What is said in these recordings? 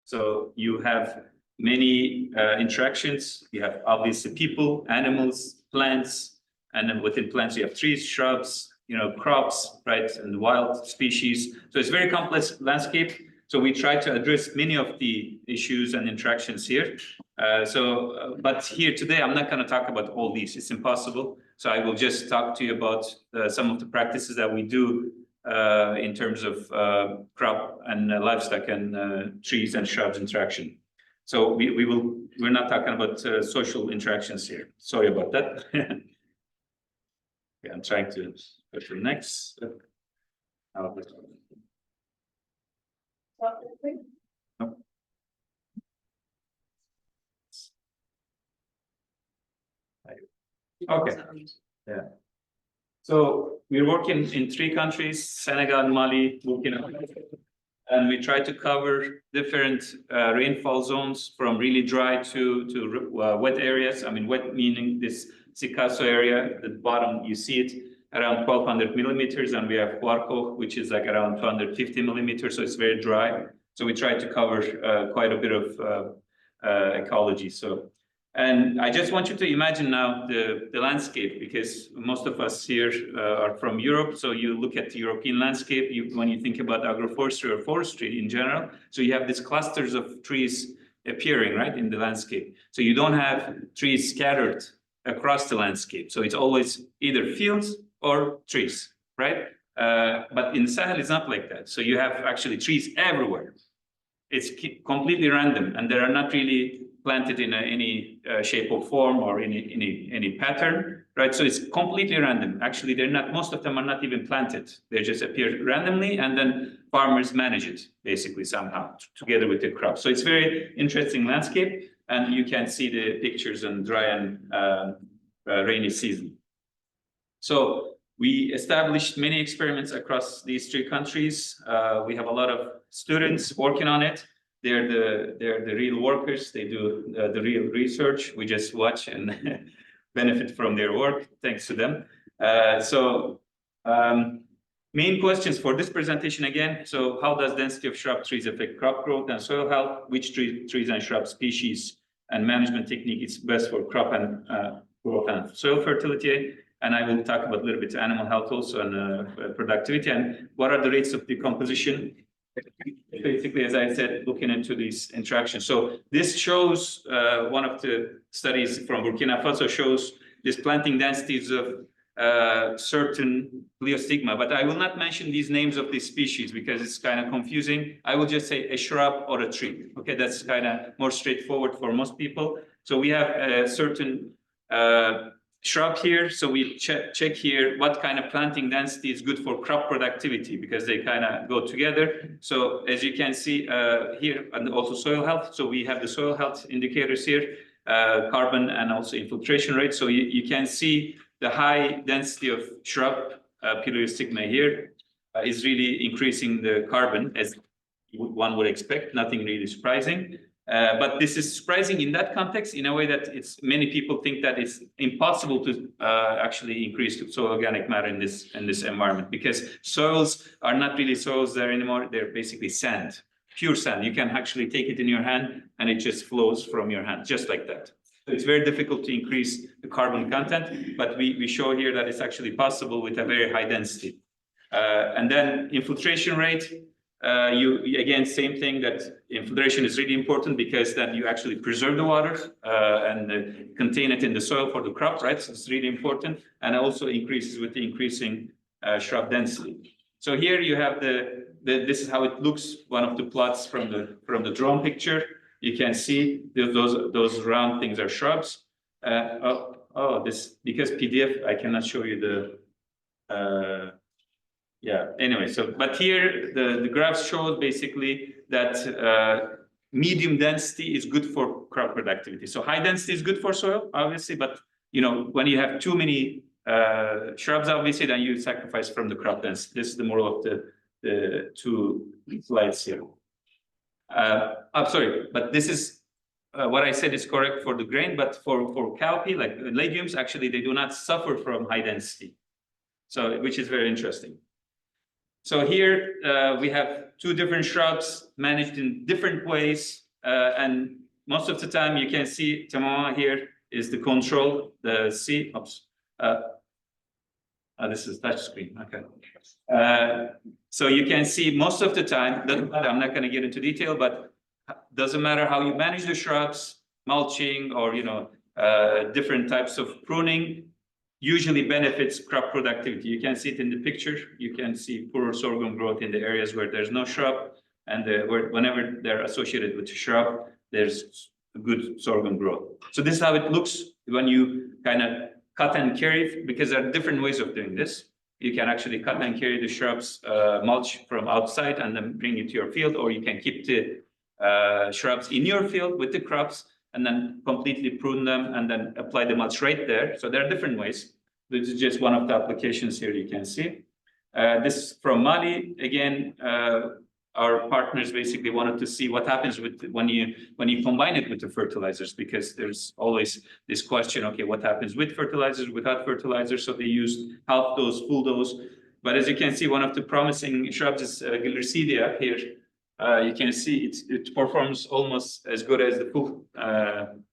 So you have many interactions. You have obviously people, animals, plants, and then within plants you have trees, shrubs, crops, right, and wild species. So it's a very complex landscape. So we try to address many of the issues and interactions here. But here today, I'm not going to talk about all these. It's impossible. So I will just talk to you about some of the practices that we do in terms of crop and livestock and trees and shrubs interaction. So we're not talking about social interactions here. Sorry about that. Okay, I'm trying to go to the next. Okay. Yeah. So we're working in 3 countries: Senegal, Mali, Burkina Faso, and we try to cover different rainfall zones from really dry to wet areas. I mean, wet meaning this Sikasso area. At the bottom, you see it around 1,200 millimeters, and we have Huarco, which is like around 250 millimeters. So it's very dry. So we try to cover quite a bit of ecology. And I just want you to imagine now the landscape, because most of us here are from Europe. So you look at the European landscape when you think about agroforestry or forestry in general. So you have these clusters of trees appearing, right, in the landscape. So you don't have trees scattered across the landscape. So it's always either fields or trees, right? But in Sahel, it's not like that. So you have actually trees everywhere. It's completely random, and they are not really planted in any shape or form or any pattern, right? So it's completely random. Actually, they're not. Most of them are not even planted. They just appear randomly, and then farmers manage it basically somehow together with the crop. So it's very interesting landscape, and you can see the pictures in dry and rainy season. So we established many experiments across these 3 countries. We have a lot of students working on it. They're the real workers. They do the real research. We just watch and benefit from their work, thanks to them. Main questions for this presentation again. So how does density of shrub trees affect crop growth and soil health? Which trees and shrub species and management technique is best for crop and growth and soil fertility? And I will talk about a little bit animal health also and productivity, and what are the rates of decomposition. Basically, as I said, looking into these interactions. So this shows one of the studies from Burkina Faso shows this planting densities of certain Pleostigma, but I will not mention these names of these species because it's kind of confusing. I will just say a shrub or a tree. Okay, that's kind of more straightforward for most people. So we have a certain shrub here, so we check here what kind of planting density is good for crop productivity, because they kind of go together. So as you can see here, and also soil health. So we have the soil health indicators here, carbon and also infiltration rate. So you can see the high density of shrub Pleostigma here is really increasing the carbon, as one would expect, nothing really surprising. But this is surprising in that context, in a way that many people think that it's impossible to actually increase soil organic matter in this environment, because soils are not really soils there anymore. They're basically sand, pure sand. You can actually take it in your hand and it just flows from your hand, just like that. So it's very difficult to increase the carbon content, but we show here that it's actually possible with a very high density. And then infiltration rate. Again, same thing, that infiltration is really important, because then you actually preserve the water and contain it in the soil for the crop, right? So it's really important, and also increases with the increasing shrub density. So here you have this is how it looks. One of the plots from the drone picture. You can see those round things are shrubs. This, because PDF, I cannot show you the. Yeah, anyway, but here the graph shows basically that medium density is good for crop productivity. So high density is good for soil, obviously, but when you have too many shrubs, obviously, then you sacrifice from the crop density. This is the moral of the 2 slides here. I'm sorry, but this is what I said is correct for the grain, but for cowpea, like legumes, actually, they do not suffer from high density. So, which is very interesting. So here we have two different shrubs managed in different ways, and most of the time you can see Tamama here is the control, the C. Oops. This is touch screen. Okay. So you can see most of the time. I'm not going to get into detail, but doesn't matter how you manage the shrubs, mulching, or different types of pruning, usually benefits crop productivity. You can see it in the picture. You can see poor sorghum growth in the areas where there's no shrub, and whenever they're associated with shrub, there's good sorghum growth. So this is how it looks when you kind of cut and carry, because there are different ways of doing this. You can actually cut and carry the shrubs, mulch from outside and then bring it to your field, or you can keep the shrubs in your field with the crops and then completely prune them and then apply the mulch right there. So there are different ways. This is just one of the applications here you can see. This from Mali. Again, our partners basically wanted to see what happens with when you combine it with the fertilizers, because there's always this question, okay, what happens with fertilizers, without fertilizers? So they used half dose, full dose. But as you can see, one of the promising shrubs is Glycidia here. You can see it performs almost as good as the full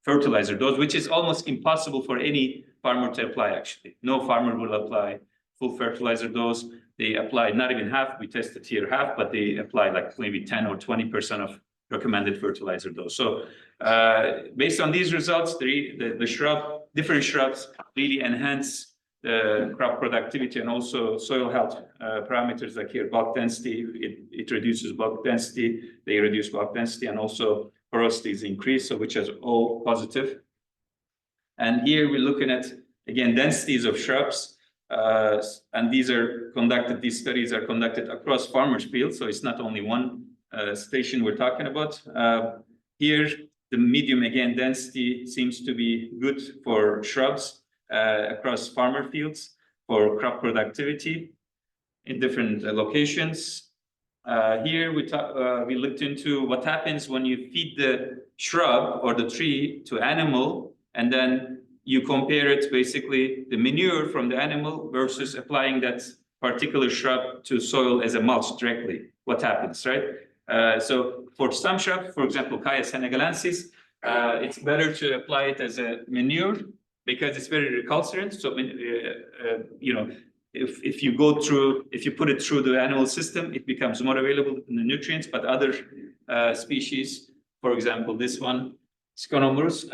fertilizer dose, which is almost impossible for any farmer to apply, actually. No farmer will apply full fertilizer dose. They apply not even half. We tested here half, but they apply like maybe 10 or 20% of recommended fertilizer dose. So based on these results, different shrubs really enhance the crop productivity and also soil health parameters, like here, bulk density. It reduces bulk density. They reduce bulk density, and also porosity is increased, so which is all positive. And here we're looking at, again, densities of shrubs. And these studies are conducted across farmers' fields, so it's not only one station we're talking about. Here, the medium, again, density seems to be good for shrubs across farmer fields for crop productivity in different locations. Here we looked into what happens when you feed the shrub or the tree to animal, and then you compare it, basically the manure from the animal versus applying that particular shrub to soil as a mulch directly. What happens, right? So for some shrubs, for example, Caia senegalensis, it's better to apply it as a manure because it's very recalcitrant. So if you put it through the animal system, it becomes more available in the nutrients. But other species, for example, this one, Sconomorus,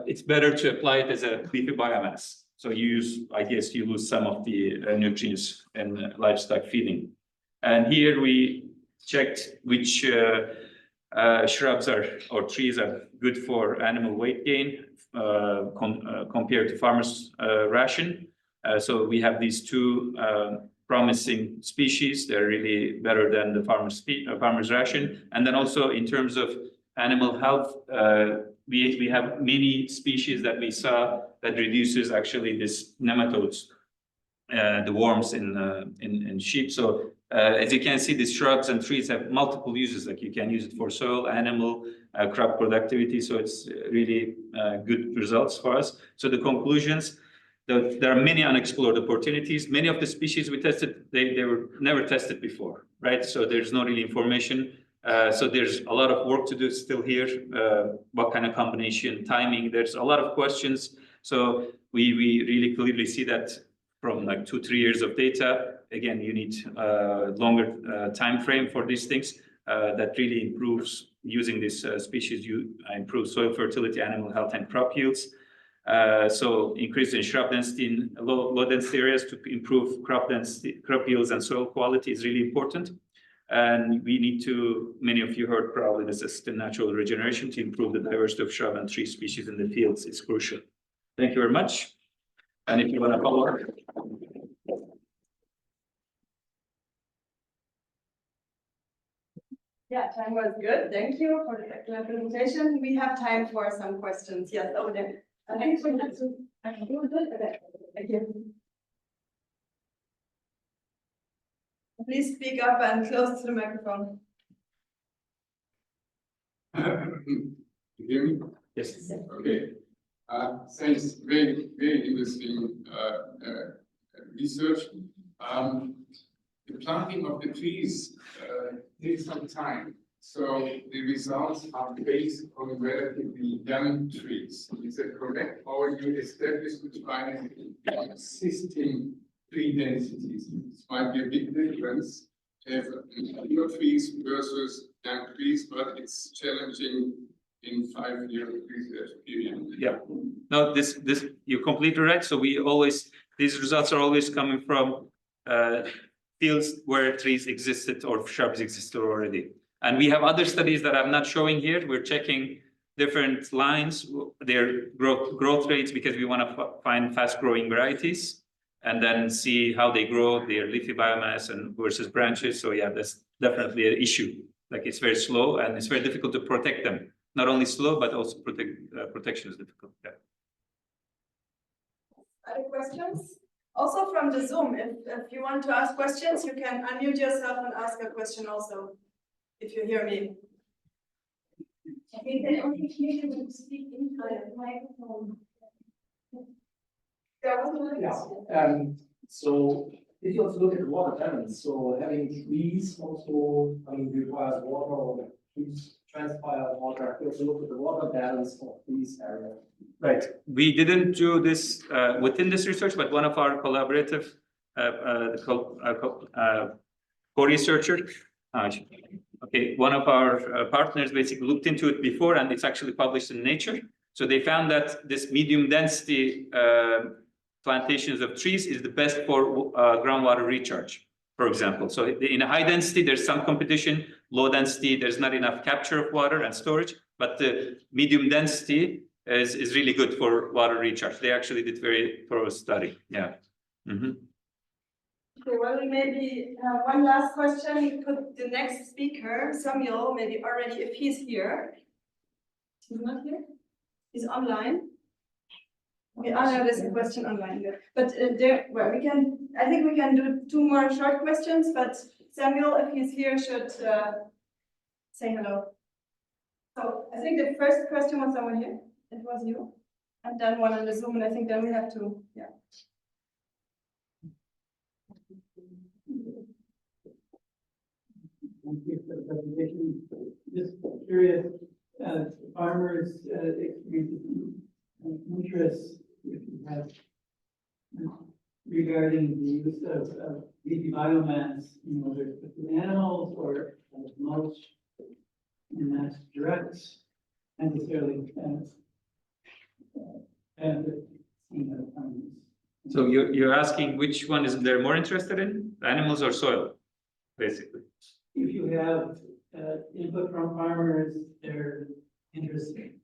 it's better to apply it as a leafy biomass. So I guess you lose some of the nutrients in livestock feeding. And here we checked which shrubs or trees are good for animal weight gain compared to farmers' ration. So we have these two promising species. They're really better than the farmer's ration. And then also in terms of animal health, we have many species that we saw that reduces actually this nematodes, the worms in sheep. So as you can see, these shrubs and trees have multiple uses. Like you can use it for soil, animal, crop productivity. So it's really good results for us. So the conclusions, there are many unexplored opportunities. Many of the species we tested, they were never tested before, right? So there's no really information. So there's a lot of work to do still here. What kind of combination, timing, there's a lot of questions. So we really clearly see that from like 2-3 years of data. Again, you need longer time frame for these things that really improves using this species. You improve soil fertility, animal health, and crop yields. So increase in shrub density in low density areas to improve crop density, crop yields, and soil quality is really important. And we need to, many of you heard probably this assisted natural regeneration to improve the diversity of shrub and tree species in the fields is crucial. Thank you very much. And if you want to follow up. Yeah, time was good. Thank you for the excellent presentation. We have time for some questions. Yes, over there. Thank you. Please speak up and close to the microphone. You hear me? Yes. Okay. Thanks. Very, very interesting research. The the planting of the trees takes some time. So the results are based on relatively young trees. Is that correct? Or you establish which finally existing tree densities? This might be a big difference. Have mature trees versus young trees, but it's challenging in 5-year research period. Yeah, no, this you're completely right. So these results are always coming from fields where trees existed or shrubs existed already. And we have other studies that I'm not showing here. We're checking different lines, their growth rates, because we want to find fast growing varieties and then see how they grow, their leafy biomass and versus branches. So yeah, that's definitely an issue. Like it's very slow and it's very difficult to protect them. Not only slow, but also protection is difficult. Yeah. Other questions? Also from the Zoom, if you want to ask questions, you can unmute yourself and ask a question also, if you hear me. Okay, then only clear to speak into the microphone. So if you also look at the water balance, so having trees also, requires water, or trees transpire water. If you also look at the water balance of these areas. Right. We didn't do this within this research, but one of our collaborative co-researcher, one of our partners basically looked into it before, and it's actually published in Nature. So they found that this medium density plantations of trees is the best for groundwater recharge, for example. So in a high density, there's some competition. Low density, there's not enough capture of water and storage, but the medium density is really good for water recharge. They actually did very thorough study. Yeah. Mm-hmm. Okay, well, maybe one last question. Could the next speaker, Samuel, maybe already, if he's here? He's not here? He's online? Okay, no, there's a question online there. But well, I think we can do 2 more short questions, but Samuel, if he's here, should say hello. So I think the first question was someone here. It was you. And then one on the Zoom, and I think then we have to, yeah. Thank you for the presentation. Just curious, farmers experiencing interest if you have regarding the use of leafy biomass, whether it's with animals or as mulch, and that's direct necessarily benefit farmers. So you're asking which one is they're more interested in, animals or soil, basically? If you have input from farmers, they're interested.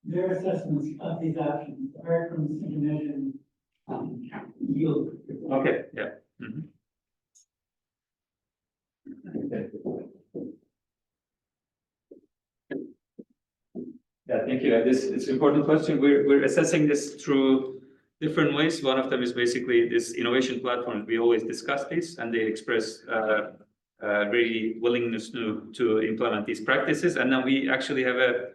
Their assessments of these options, apart from intermittent yield. Okay, yeah. Mm-hmm. Okay. Yeah, thank you. It's an important question. We're assessing this through different ways. One of them is basically this innovation platform. We always discuss this, and they express really willingness to implement these practices. And then we actually have a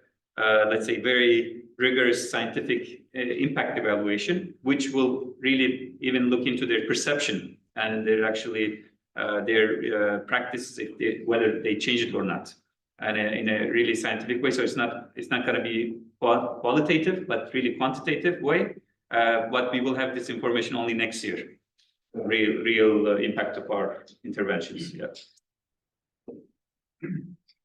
let's say very rigorous scientific impact evaluation, which will really even look into their perception and their practices, whether they change it or not, and in a really scientific way. So it's not going to be qualitative, but really quantitative way. But we will have this information only next year. Real impact of our interventions. Yeah.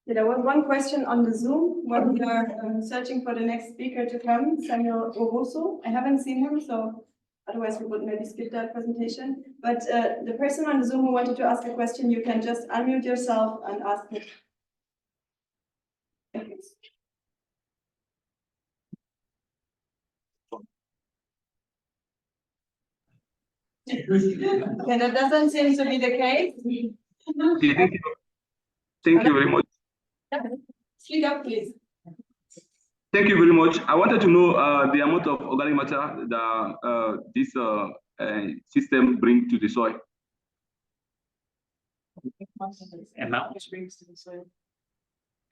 Yeah, there was one question on the Zoom when we are searching for the next speaker to come, Samuel Oroso. I haven't seen him, so otherwise we would maybe skip that presentation. But the person on the Zoom who wanted to ask a question, you can just unmute yourself and ask it. Okay, that doesn't seem to be the case. Thank you very much. Speak up, please. Thank you very much. I wanted to know the amount of organic matter that this system brings to the soil.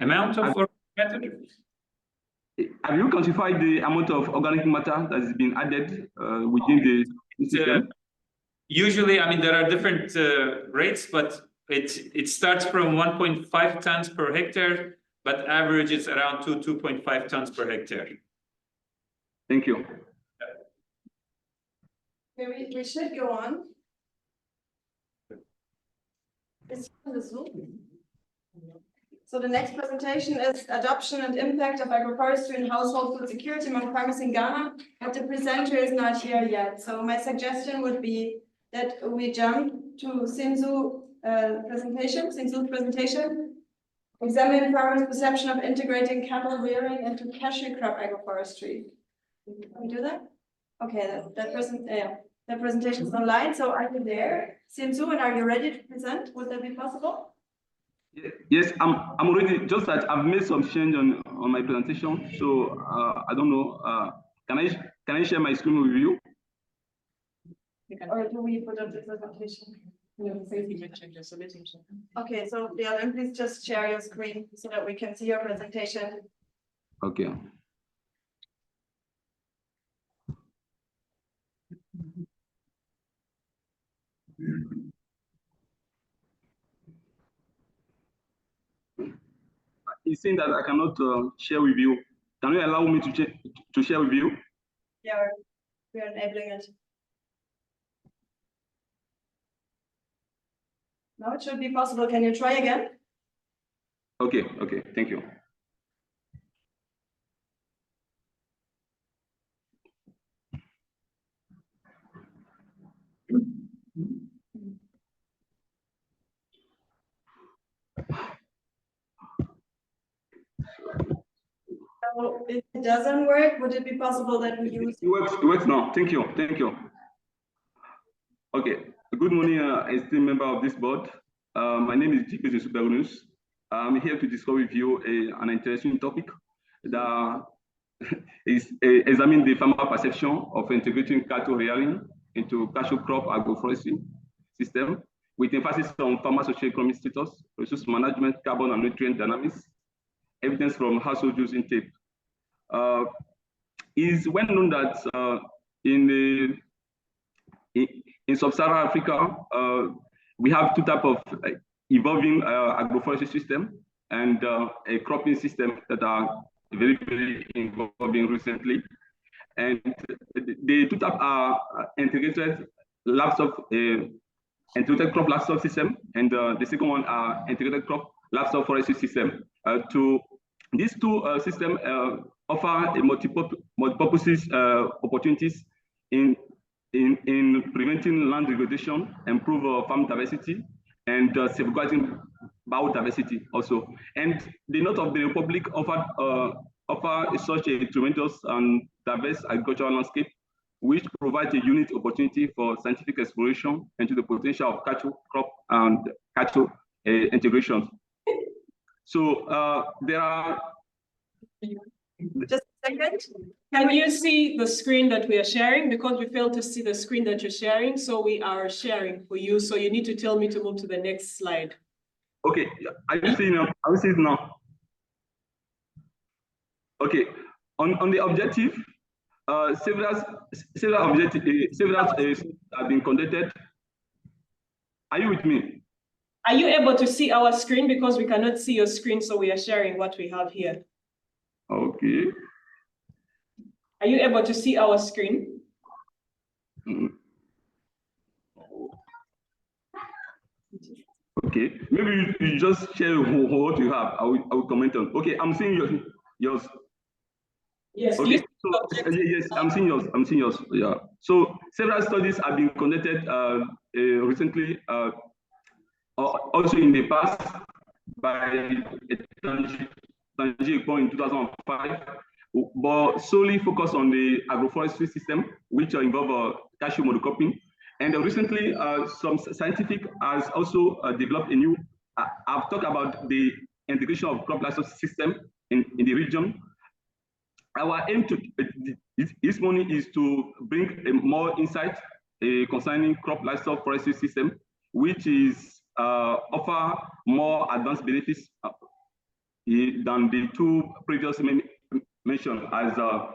Amount of organic matter? Have you quantified the amount of organic matter that has been added within the system? Usually, I mean, there are different rates, but it starts from 1.5 tons per hectare, but average is around 2.5 tons per hectare. Thank you. Okay, we should go on. So the next presentation is adoption and impact of agroforestry and household food security among farmers in Ghana, but the presenter is not here yet. So my suggestion would be that we jump to Sinzu's presentation. Examine farmers' perception of integrating cattle rearing into cashew crop agroforestry. Can we do that? Okay, that presentation is online, so are you there? Sinzu, and are you ready to present? Would that be possible? Yes, I'm ready. Just that I've made some change on my presentation, so I don't know. Can I share my screen with you? Or do we put up the presentation? Okay, so Leon, please just share your screen so that we can see your presentation. Okay. It's saying that I cannot share with you. Can you allow me to share with you? Yeah, we're enabling it. Now it should be possible. Can you try again? Okay, thank you. So if it doesn't work, would it be possible that we use? It works now. Thank you. Okay. Good morning, esteemed member of this board. My name is J.P. Superunus. I'm here to discuss with you an interesting topic that is examine the farmer perception of integrating cattle rearing into cashew crop agroforestry system with emphasis on farmer socio-economic status, resource management, carbon and nutrient dynamics, evidence from household use intake. It's well known that in sub-Saharan Africa, we have two types of evolving agroforestry system and a cropping system that are very, very evolving recently. And the two types are integrated integrated crop livestock system, and the second one are integrated crop livestock forestry system. These two systems offer a multi-purposes opportunities in preventing land degradation, improve farm diversity, and safeguarding biodiversity also. And the North of the Republic offer such a tremendous and diverse agricultural landscape, which provides a unique opportunity for scientific exploration into the potential of cattle crop and cattle integration. So there are. Just a second. Can you see the screen that we are sharing? Because we failed to see the screen that you're sharing, so we are sharing for you. So you need to tell me to move to the next slide. Okay, I will see now. I will see it now. Okay, on the objective, several objectives have been conducted. Are you with me? Are you able to see our screen? Because we cannot see your screen, so we are sharing what we have here. Okay. Are you able to see our screen? Okay, maybe you just share what you have. I will comment on. Okay, I'm seeing yours. Yes. Okay. So, yes, I'm seeing yours. Yeah. So several studies have been conducted recently, also in the past by Tangier in 2005, but solely focused on the agroforestry system, which involve cashew monocropping. And recently, some scientific has also developed a new. I've talked about the integration of crop livestock system in the region. Our aim this morning is to bring more insight concerning crop livestock forestry system, which is offer more advanced benefits than the two previously mentioned, as the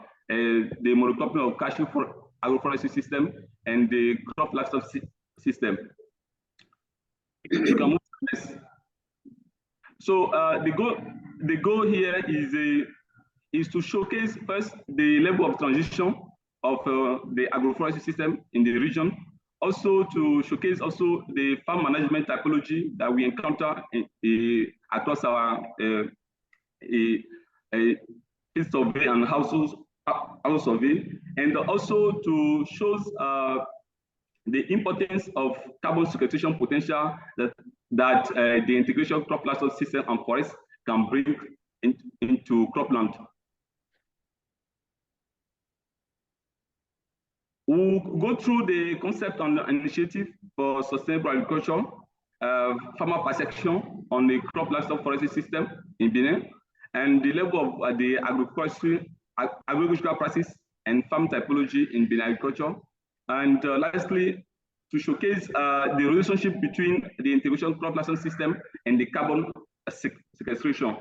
monocropping of cashew for agroforestry system and the crop livestock system. You can move to this. So the goal here is to showcase first the level of transition of the agroforestry system in the region, also to showcase also the farm management typology that we encounter across our field survey and household survey, and also to show the importance of carbon sequestration potential that the integration crop livestock system and forest can bring into cropland. We'll go through the concept and initiative for sustainable agriculture, farmer perception on the crop livestock forestry system in Benin, and the level of the agricultural practice and farm typology in Benin agriculture. And lastly, to showcase the relationship between the integration crop livestock system and the carbon sequestration.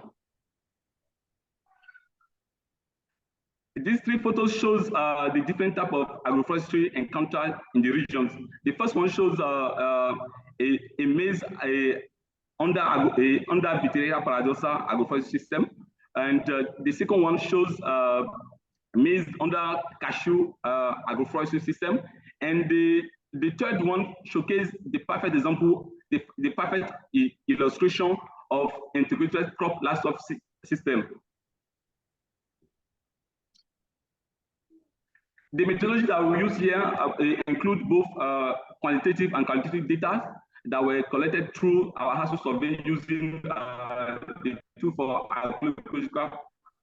These three photos shows the different type of agroforestry encountered in the regions. The first one shows a maize under Viteria paradoxa agroforestry system, and the second one shows maize under cashew agroforestry system, and the third one showcases the perfect example, the perfect illustration of integrated crop livestock system. The methodology that we use here include both quantitative and qualitative data that were collected through our household survey using the tool for agroecological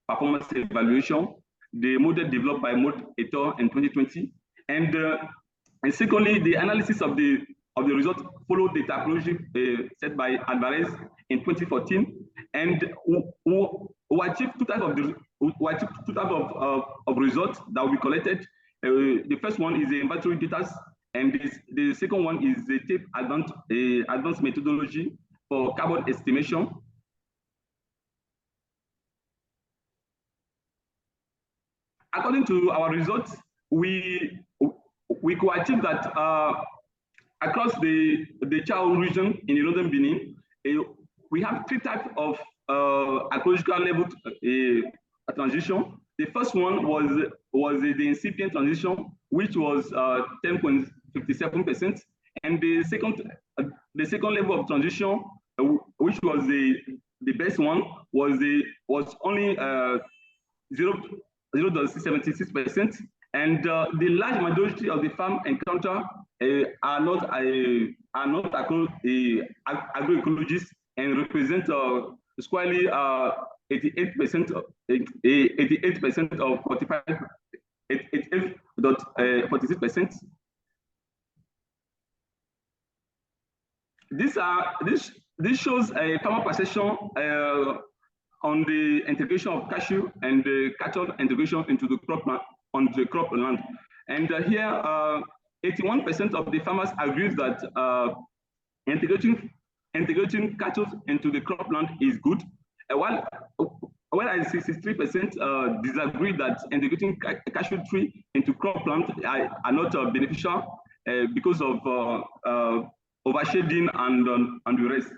performance evaluation, the model developed by Mode et al. In 2020, and secondly, the analysis of the result followed the typology set by Alvarez in 2014, and we achieved two types of results that we collected. The first one is the inventory data, and the second one is the tape advanced methodology for carbon estimation. According to our results, we could achieve that across the Chao region in the northern Benin, we have three types of ecological level transition. The first one was the incipient transition, which was 10.57%, and the second level of transition, which was the best one, was only 0.76%, and the large majority of the farm encounter are not agroecologists and represent squarely 88% of 88.46%. This shows a farmer perception on the integration of cashew and the cattle integration into the crop on the crop land. And here, 81% of the farmers agree that integrating cattle into the cropland is good, while 63% disagree that integrating cashew tree into cropland are not beneficial because of overshading and the rest.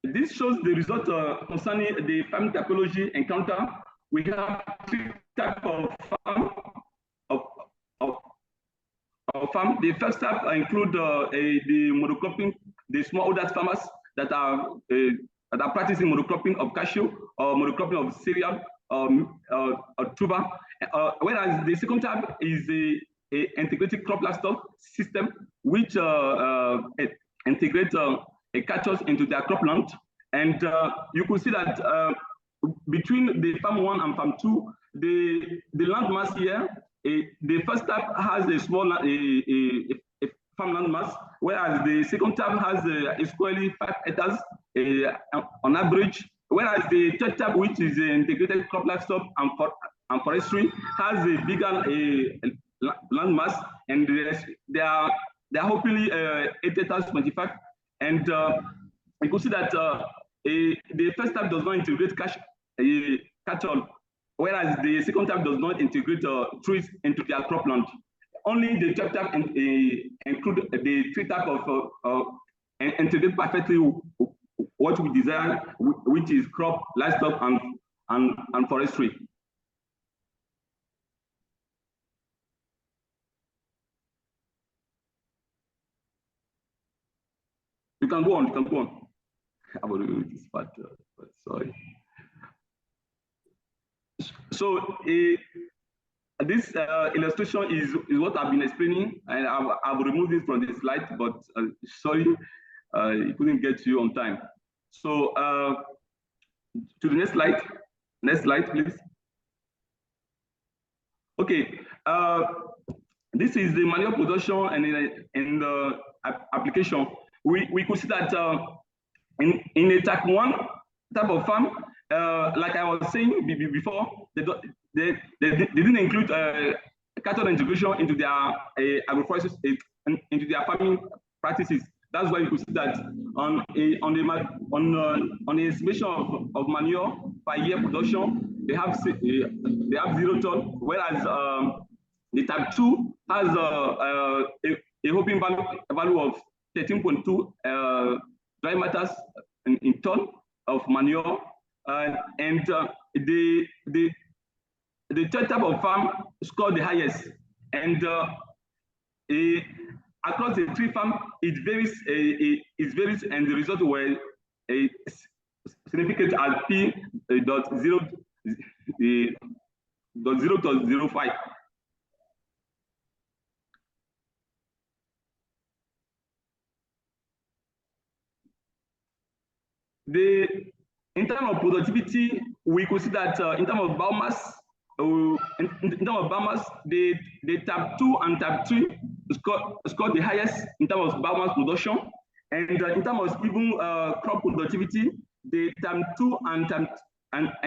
This shows the result concerning the farm typology encounter. We have three types of farm. The first type include the monocropping, the smallholder farmers that are practicing monocropping of cashew or monocropping of cereal or tuber. Whereas the second type is the integrated crop livestock system, which integrates cattle into their cropland. And you could see that between the farm 1 and farm 2, the land mass here, the first type has a small farm land mass, whereas the second type has squarely 5 hectares on average, whereas the third type, which is integrated crop livestock and forestry, has a bigger land mass, and they are hopefully 8 hectares 25. And you can see that the first type does not integrate cattle, whereas the second type does not integrate trees into their cropland. Only the third type include the three type of integrate perfectly what we desire, which is crop, livestock, and forestry. You can go on. You can go on. I've already read this part, but sorry. So this illustration is what I've been explaining, and I've removed it from the slide, but sorry, it couldn't get to you on time. So to the next slide. Next slide, please. Okay. This is the manure production and in the application. We could see that in a type 1 type of farm, like I was saying before, they didn't include cattle integration into their agroforestry, into their farming practices. That's why you could see that on the estimation of manure per year production, they have 0 ton, whereas the type 2 has a hoping value of 13.2 dry matters in ton of manure, and the third type of farm scored the highest, and across the three farm it varies, and the result were significant as P.0.005. In terms of productivity, we could see that in terms of biomass, the type 2 and type 3 scored the highest in terms of biomass production, and in terms of even crop productivity, the type 2 and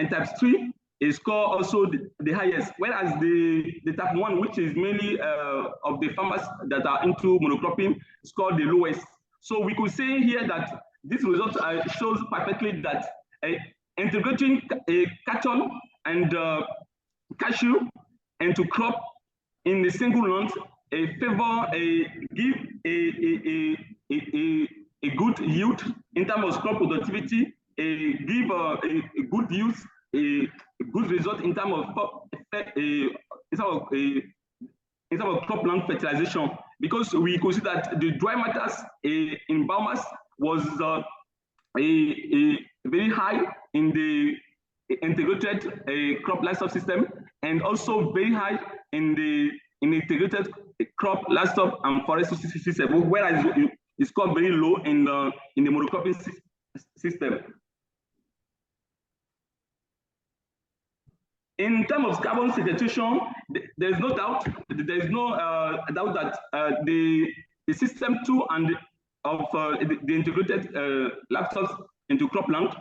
type 3 score also the highest, whereas the type 1, which is mainly of the farmers that are into monocropping, scored the lowest. So we could say here that this result shows perfectly that integrating cattle and cashew into crop in a single land give a good yield in terms of crop productivity, give a good use, a good result in terms of cropland fertilization, because we could see that the dry matters in biomass was very high in the integrated crop livestock system, and also very high in the integrated crop livestock and forestry system, whereas it scored very low in the monocropping system. In terms of carbon sequestration, there is no doubt that the system 2 and of the integrated livestock into cropland,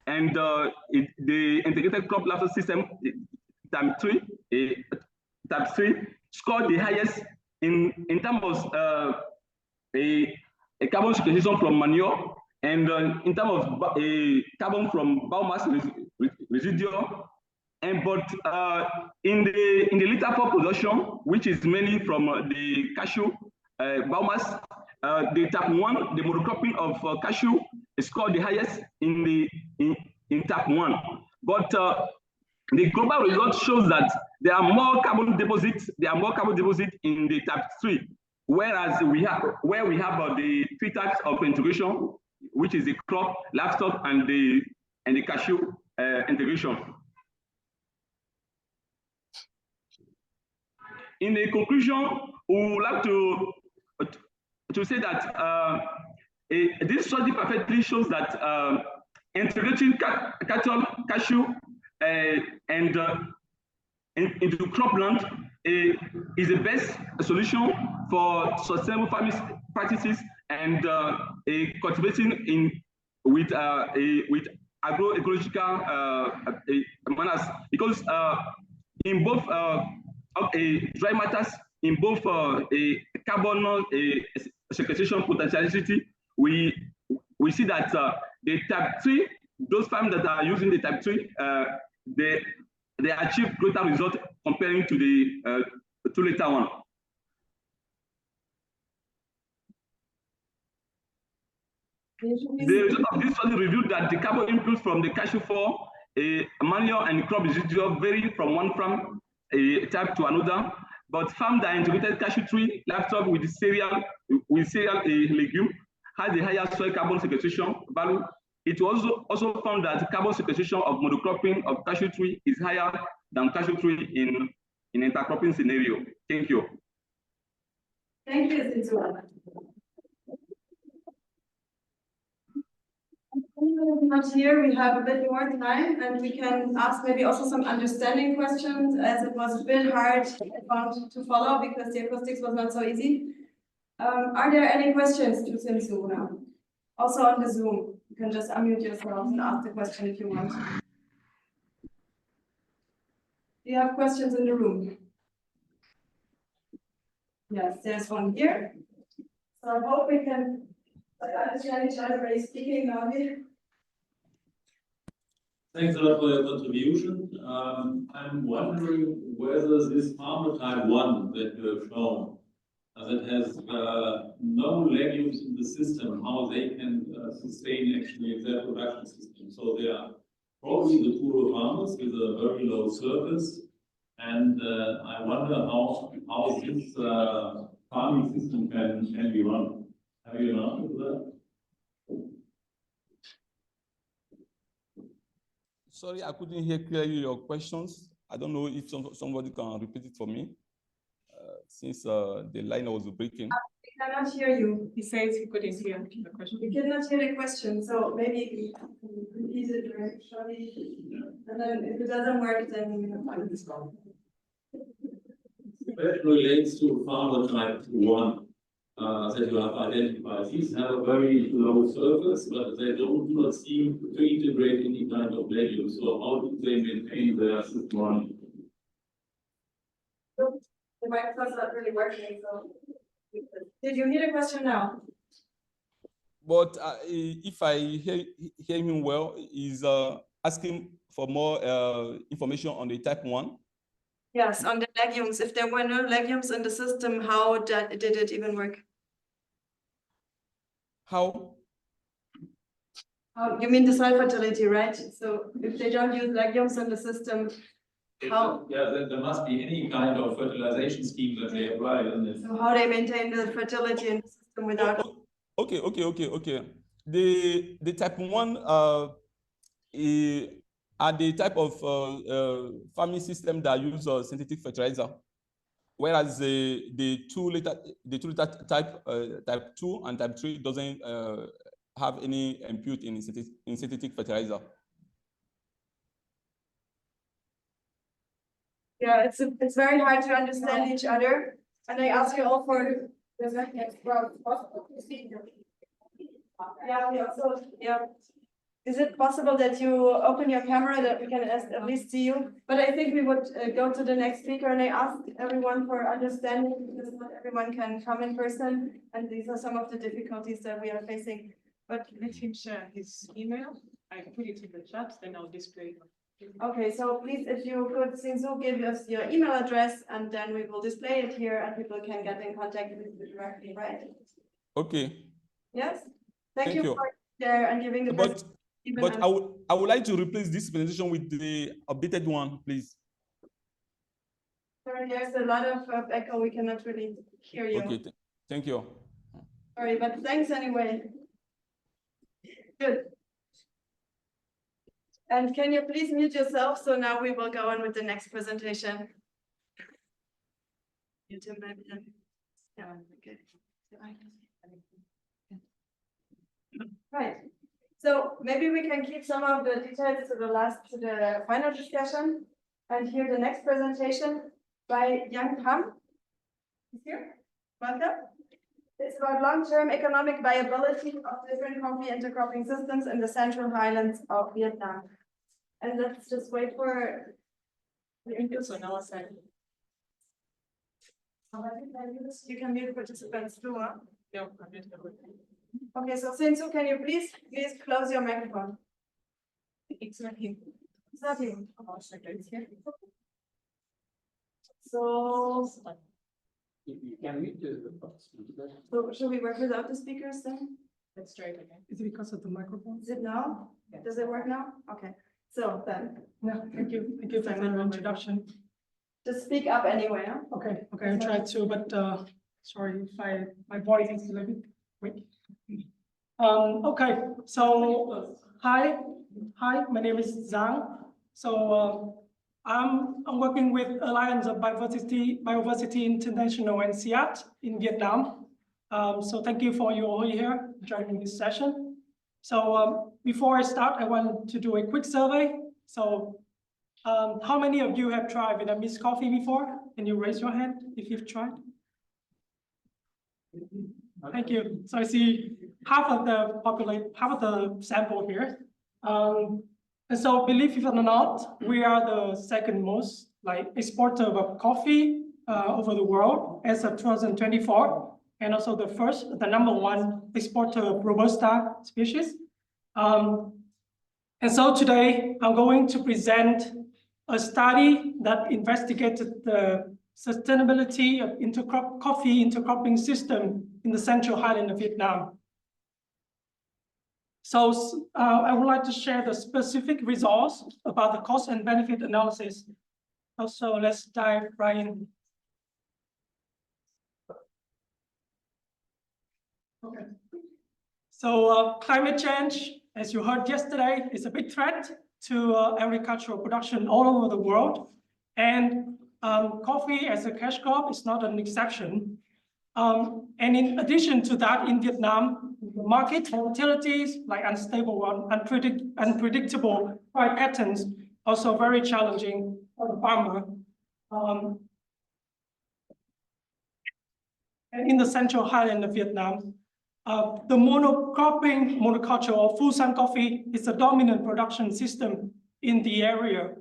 and the integrated crop livestock system type 3 scored the highest in terms of a carbon sequestration from manure, and in terms of carbon from biomass residual. And but in the litter for production, which is mainly from the cashew biomass, the type 1, the monocropping of cashew scored the highest in type 1. But the global result shows that there are more carbon deposits. In the type 3, whereas we have the three types of integration, which is the crop, livestock, and the cashew integration. In the conclusion, we would like to say that this study perfectly shows that integrating cattle, cashew, and into cropland is the best solution for sustainable farming practices and cultivating with agroecological manners, because in both dry matters, in both carbon sequestration potentiality, we see that the type 3, those farms that are using the type 3, they achieve greater results comparing to the two later one. The result of this study revealed that the carbon input from the cashew for a manure and crop residual vary from one farm type to another, but farm that integrated cashew tree livestock with cereal legume has a higher soil carbon sequestration value. It was also found that carbon sequestration of monocropping of cashew tree is higher than cashew tree in intercropping scenario. Thank you. Thank you, Sinsu. Not here, we have a bit more time and we can ask maybe also some understanding questions, as it was a bit hard to follow because the acoustics was not so easy. Are there any questions to Sinsu now? Also on the Zoom, you can just unmute yourself and ask the question if you want. Do you have questions in the room? Yes, there's one here. So I hope we can understand each other by speaking now here. Thanks a lot for your contribution. I'm wondering whether this farmer type 1 that you have shown, that has no legumes in the system, how they can sustain actually their production system. So they are probably the poorer farmers with a very low surface. And I wonder how this farming system can be run. Have you an answer to that? Sorry, I couldn't hear clearly your questions. I don't know if somebody can repeat it for me, since the line was breaking. We cannot hear you. He says he couldn't hear the question. We cannot hear the question, so maybe repeat it or surely, and then if it doesn't work, then we will find this one. That relates to farmer type 1 that you have identified. These have a very low surface, but they do not seem to integrate any kind of legume. So how do they maintain their system? The microphone's not really working, so. Did you hear the question now? But if I hear him well, he's asking for more information on the type 1. Yes, on the legumes. If there were no legumes in the system, how did it even work? How? You mean the soil fertility, right? So if they don't use legumes in the system, how? Yeah, there must be any kind of fertilization scheme that they apply, isn't it? So how they maintain the fertility in the system without? Okay. The type 1 are the type of farming system that use synthetic fertilizer, whereas the two liter type 2 and type 3 doesn't have any input in synthetic fertilizer. Yeah, it's very hard to understand each other, and I ask you all for. Yeah. Is it possible that you open your camera that we can at least see you? But I think we would go to the next speaker, and I ask everyone for understanding because not everyone can come in person, and these are some of the difficulties that we are facing. But Let him share his email. I put it in the chat, then I'll display it. okay, so please, if you could, Sinsu, give us your email address, and then we will display it here, and people can get in contact with you directly, right? Okay. Yes. Thank you for there and giving the presentation. But I would like to replace this presentation with the updated one, please. Sorry, there's a lot of echo. We cannot really hear you. Okay, thank you. Sorry, but thanks anyway. Good. And can you please mute yourself? So now we will go on with the next presentation. YouTube, yeah, okay. Right. So maybe we can keep some of the details to the final discussion and hear the next presentation by Yang Ham. He's here. Welcome. It's about long-term economic viability of different coffee intercropping systems in the Central Highlands of Vietnam. And let's just wait for the inputs on our side. You can mute participants too, huh? No, I'm not everything. Okay, so Sinsu, can you please close your microphone? It's not him. Exactly. So, should we work without the speakers then? Let's try it again. Is it because of the microphone? Is it now? Does it work now? Okay, so then, No, thank you. Thank you for the introduction. just speak up anyway, huh? Okay, I'll try to, but sorry if my voice is a little bit weak. Okay, so hi, my name is Zhang. So I'm working with Alliance of Biodiversity International and SIAT in Vietnam. So thank you for you all here joining this session. So before I start, I want to do a quick survey. So how many of you have tried Vietnamese coffee before? Can you raise your hand if you've tried? Thank you. So I see half of the sample here. And so believe it or not, we are the second most exporter of coffee over the world as of 2024, and also the number one exporter of Robusta species. And so today I'm going to present a study that investigated the sustainability of coffee intercropping system in the Central Highland of Vietnam. So I would like to share the specific results about the cost and benefit analysis. Also, let's dive right in. Okay. So climate change, as you heard yesterday, is a big threat to agricultural production all over the world. And coffee as a cash crop is not an exception. And in addition to that, in Vietnam, the market volatilities like unstable and unpredictable price patterns also very challenging for the farmer. And in the Central Highland of Vietnam, the monoculture or full sun coffee is a dominant production system in the area.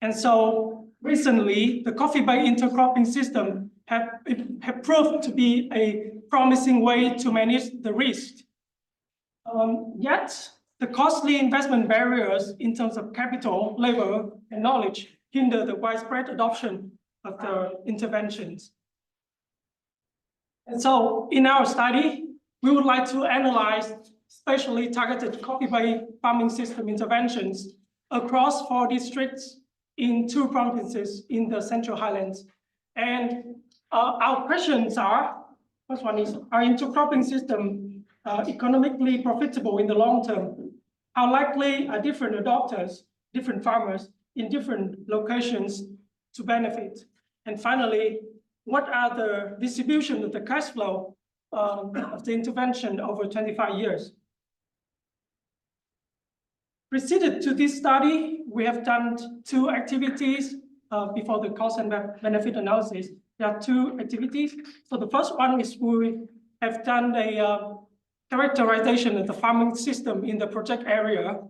And so recently, the coffee by intercropping system have proved to be a promising way to manage the risk. Yet, the costly investment barriers in terms of capital, labor, and knowledge hinder the widespread adoption of the interventions. And so in our study, we would like to analyze specially targeted coffee by farming system interventions across 4 districts in 2 provinces in the Central Highlands. And our questions are, first one is, are intercropping system economically profitable in the long term? How likely are different adopters, different farmers in different locations to benefit? And finally, what are the distribution of the cash flow of the intervention over 25 years? Preceded to this study, we have done 2 activities before the cost and benefit analysis. There are 2 activities. So the first one is we have done a characterization of the farming system in the project area.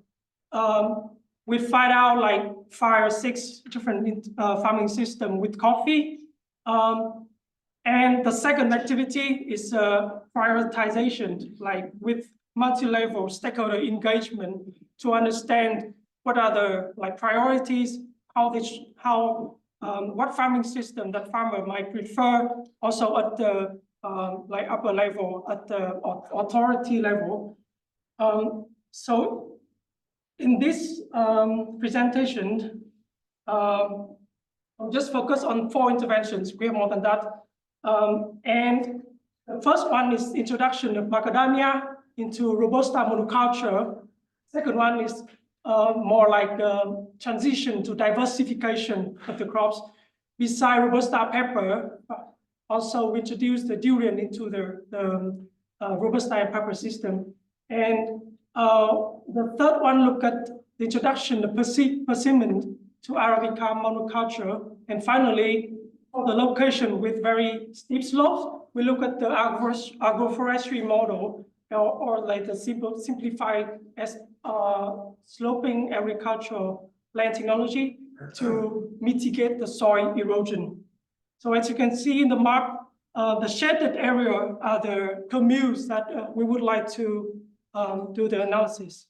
We find out 5 or 6 different farming systems with coffee. And the second activity is prioritization, with multi-level stakeholder engagement to understand what are the priorities, what farming system that farmer might prefer, also at the upper level, at the authority level. So in this presentation, I'll just focus on 4 interventions. We have more than that. And the first one is introduction of macadamia into Robusta monoculture. Second one is more like transition to diversification of the crops. Beside Robusta pepper, also introduce the durian into the Robusta and pepper system. And the third one look at the introduction of persimmon to Arabica monoculture. And finally, for the location with very steep slopes, we look at the agroforestry model, or the simplified as sloping agricultural land technology to mitigate the soil erosion. So as you can see in the map, the shaded area are the communes that we would like to do the analysis.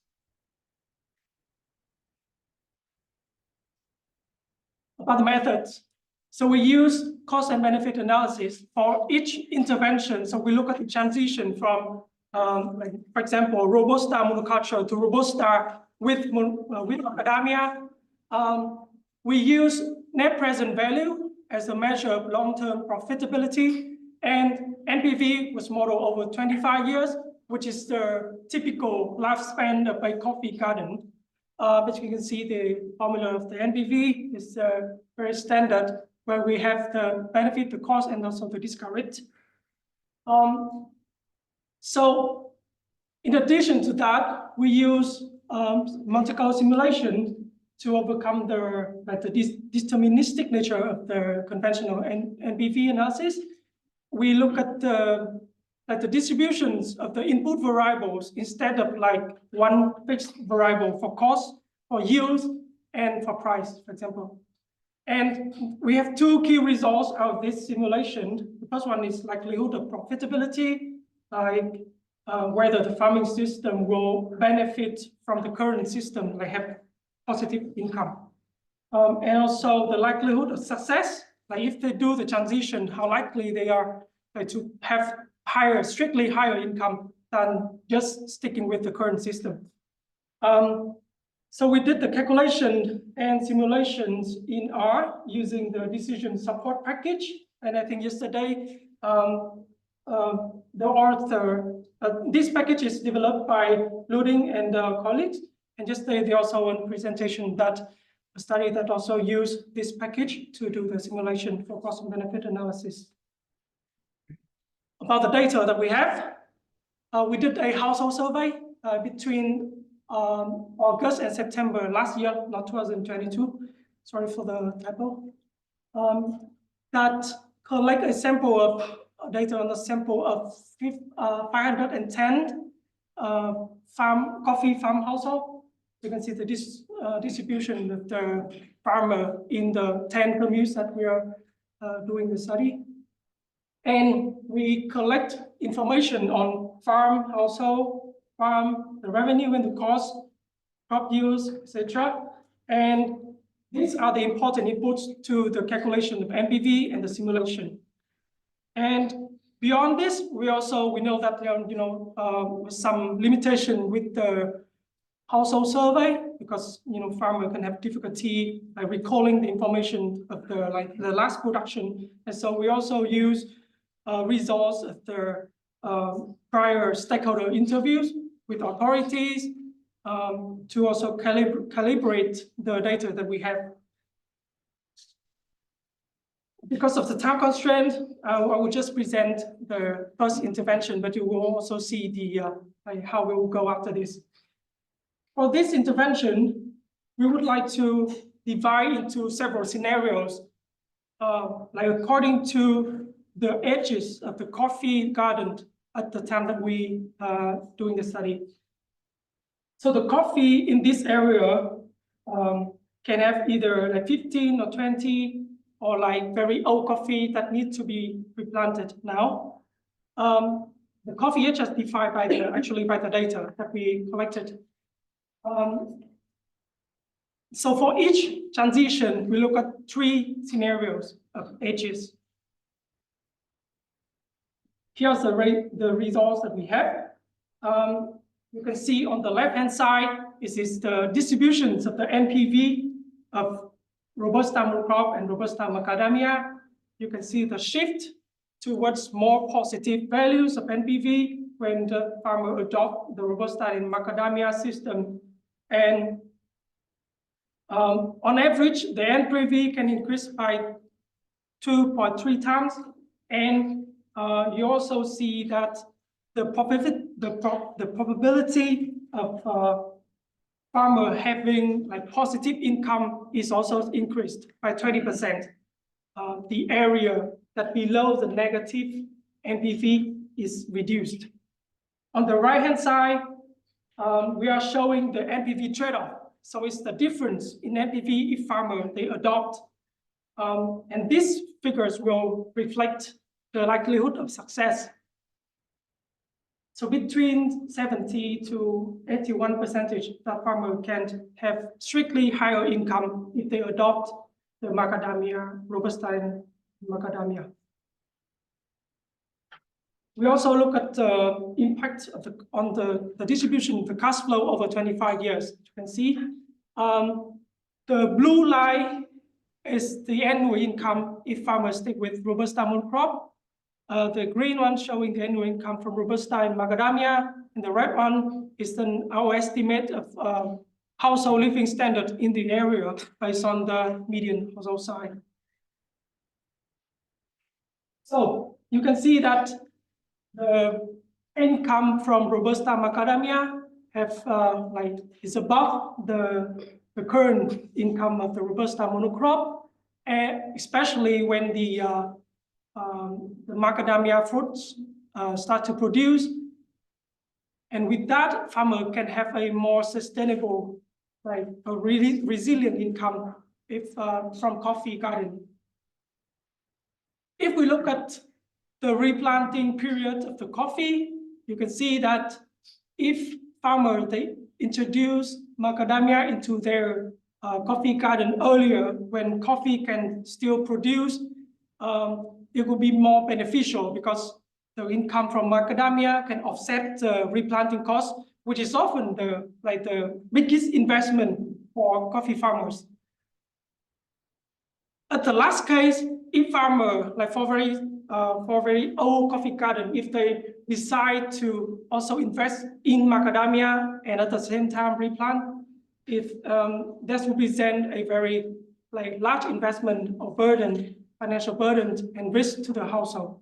about the methods. So we use cost and benefit analysis for each intervention. So we look at the transition from, like, for example, Robusta monoculture to Robusta with macadamia. We use net present value as a measure of long-term profitability, and NPV was modeled over 25 years, which is the typical lifespan of a coffee garden. But you can see the formula of the NPV is very standard, where we have the benefit, the cost, and also the discount rate. So in addition to that, we use Monte Carlo simulation to overcome the deterministic nature of the conventional NPV analysis. We look at the distributions of the input variables instead of like one fixed variable for cost, for yields, and for price, for example. And we have two key results out of this simulation. The first one is likelihood of profitability, like whether the farming system will benefit from the current system, like have positive income. And also the likelihood of success, like if they do the transition, how likely they are to have strictly higher income than just sticking with the current system. So we did the calculation and simulations in R using the decision support package. And I think yesterday, the author, this package is developed by Luding and colleagues. And yesterday, they also had a presentation that a study that also used this package to do the simulation for cost and benefit analysis. About the data that we have, we did a household survey between August and September last year, not 2022. Sorry for the typo. That collect a sample of data on a sample of 510 coffee farm household. You can see the distribution of the farmer in the 10 communes that we are doing the study. And we collect information on farm, household, farm, the revenue and the cost, crop yields, etc. And these are the important inputs to the calculation of NPV and the simulation. And beyond this, we know that there are some limitation with the household survey, because farmer can have difficulty by recalling the information of the last production. And so we also use results of the prior stakeholder interviews with authorities to also calibrate the data that we have. Because of the time constraint, I will just present the first intervention, but you will also see the how we will go after this. For this intervention, we would like to divide into several scenarios, like according to the edges of the coffee garden at the time that we are doing the study. So the coffee in this area can have either like 15 or 20, or like very old coffee that needs to be replanted now. The coffee edge is defined by the data that we collected. So for each transition, we look at 3 scenarios of edges. Here's the results that we have. You can see on the left-hand side, this is the distributions of the NPV of Robusta monocrop and Robusta macadamia. You can see the shift towards more positive values of NPV when the farmer adopt the Robusta and macadamia system. And on average, the NPV can increase by 2.3 times. And you also see that the probability of farmer having like positive income is also increased by 20%. The area that below the negative NPV is reduced. On the right-hand side, we are showing the NPV trade-off. So it's the difference in NPV if farmer they adopt. And these figures will reflect the likelihood of success. So between 70 to 81% that farmer can have strictly higher income if they adopt the macadamia, robusta and macadamia. We also look at the impact of on the distribution of the cash flow over 25 years. You can see the blue line is the annual income if farmers stick with robusta monocrop. The green one showing the annual income from robusta and macadamia, and the red one is then our estimate of household living standard in the area based on the median household size. So you can see that the income from robusta macadamia is above the current income of the robusta monocrop, especially when the macadamia fruits start to produce. And with that, farmer can have a more sustainable, a really resilient income from coffee garden. If we look at the replanting period of the coffee, you can see that if farmers they introduce macadamia into their coffee garden earlier, when coffee can still produce, it will be more beneficial because the income from macadamia can offset the replanting cost, which is often the biggest investment for coffee farmers. At the last case, if farmer, for very old coffee garden, if they decide to also invest in macadamia and at the same time replant, if this will present a very large investment or burden, financial burden and risk to the household.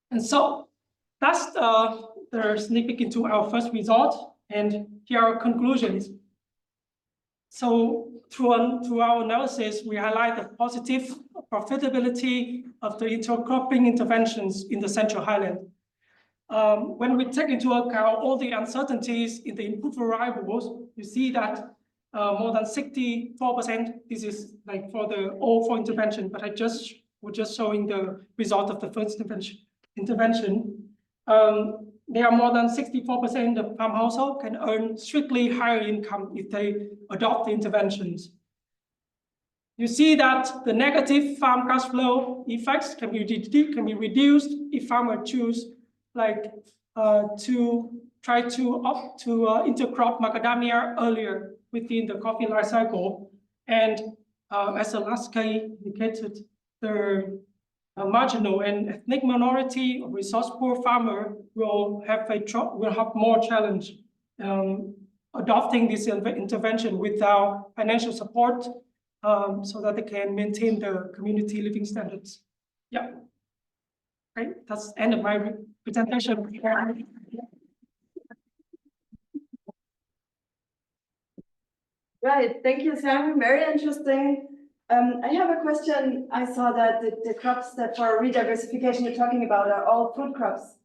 And so that's the sneak peek into our first result, and here are conclusions. So through our analysis, we highlight the positive profitability of the intercropping interventions in the Central Highland. When we take into account all the uncertainties in the input variables, you see that more than 64%, this is for the all four intervention, but we're just showing the result of the first intervention. There are more than 64% of farm households can earn strictly higher income if they adopt the interventions. You see that the negative farm cash flow effects can be reduced if farmers choose to try to opt to intercrop macadamia earlier within the coffee life cycle. And as the last case indicated, the marginal and ethnic minority or resource poor farmer will have more challenge adopting this intervention without financial support, so that they can maintain the community living standards. Yeah. Okay, that's the end of my presentation. Right, thank you, Sam. Very interesting. I have a question. I saw that the crops that for rediversification you're talking about are all food crops.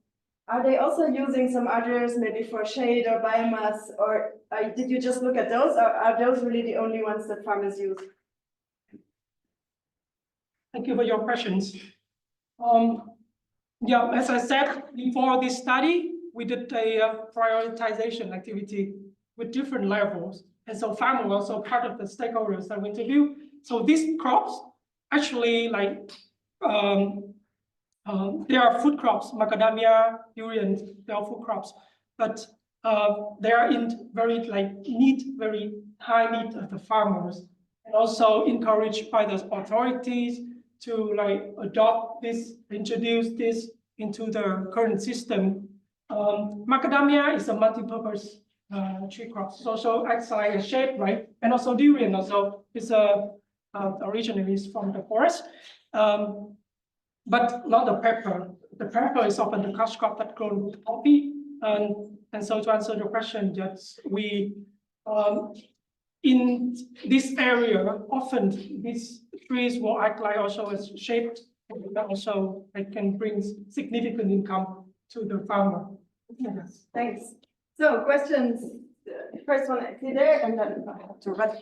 Are they also using some others, maybe for shade or biomass, or did you just look at those, or are those really the only ones that farmers use? Thank you for your questions. Yeah, as I said before this study, we did a prioritization activity with different levels. And so farmers were also part of the stakeholders that we interviewed. So these crops actually they are food crops, macadamia, durian, they are food crops, but they are in very very high need of the farmers, and also encouraged by the authorities to adopt this, introduce this into the current system. Macadamia is a multi-purpose tree crop. So also acts like a shade, right? And also durian also is originally is from the forest, but not the pepper. The pepper is often the cash crop that grown coffee. And so to answer your question, yes, we in this area often these trees will act like also as shade, and also it can bring significant income to the farmer. Yes. Thanks. So questions, first one actually there, and then I have to run.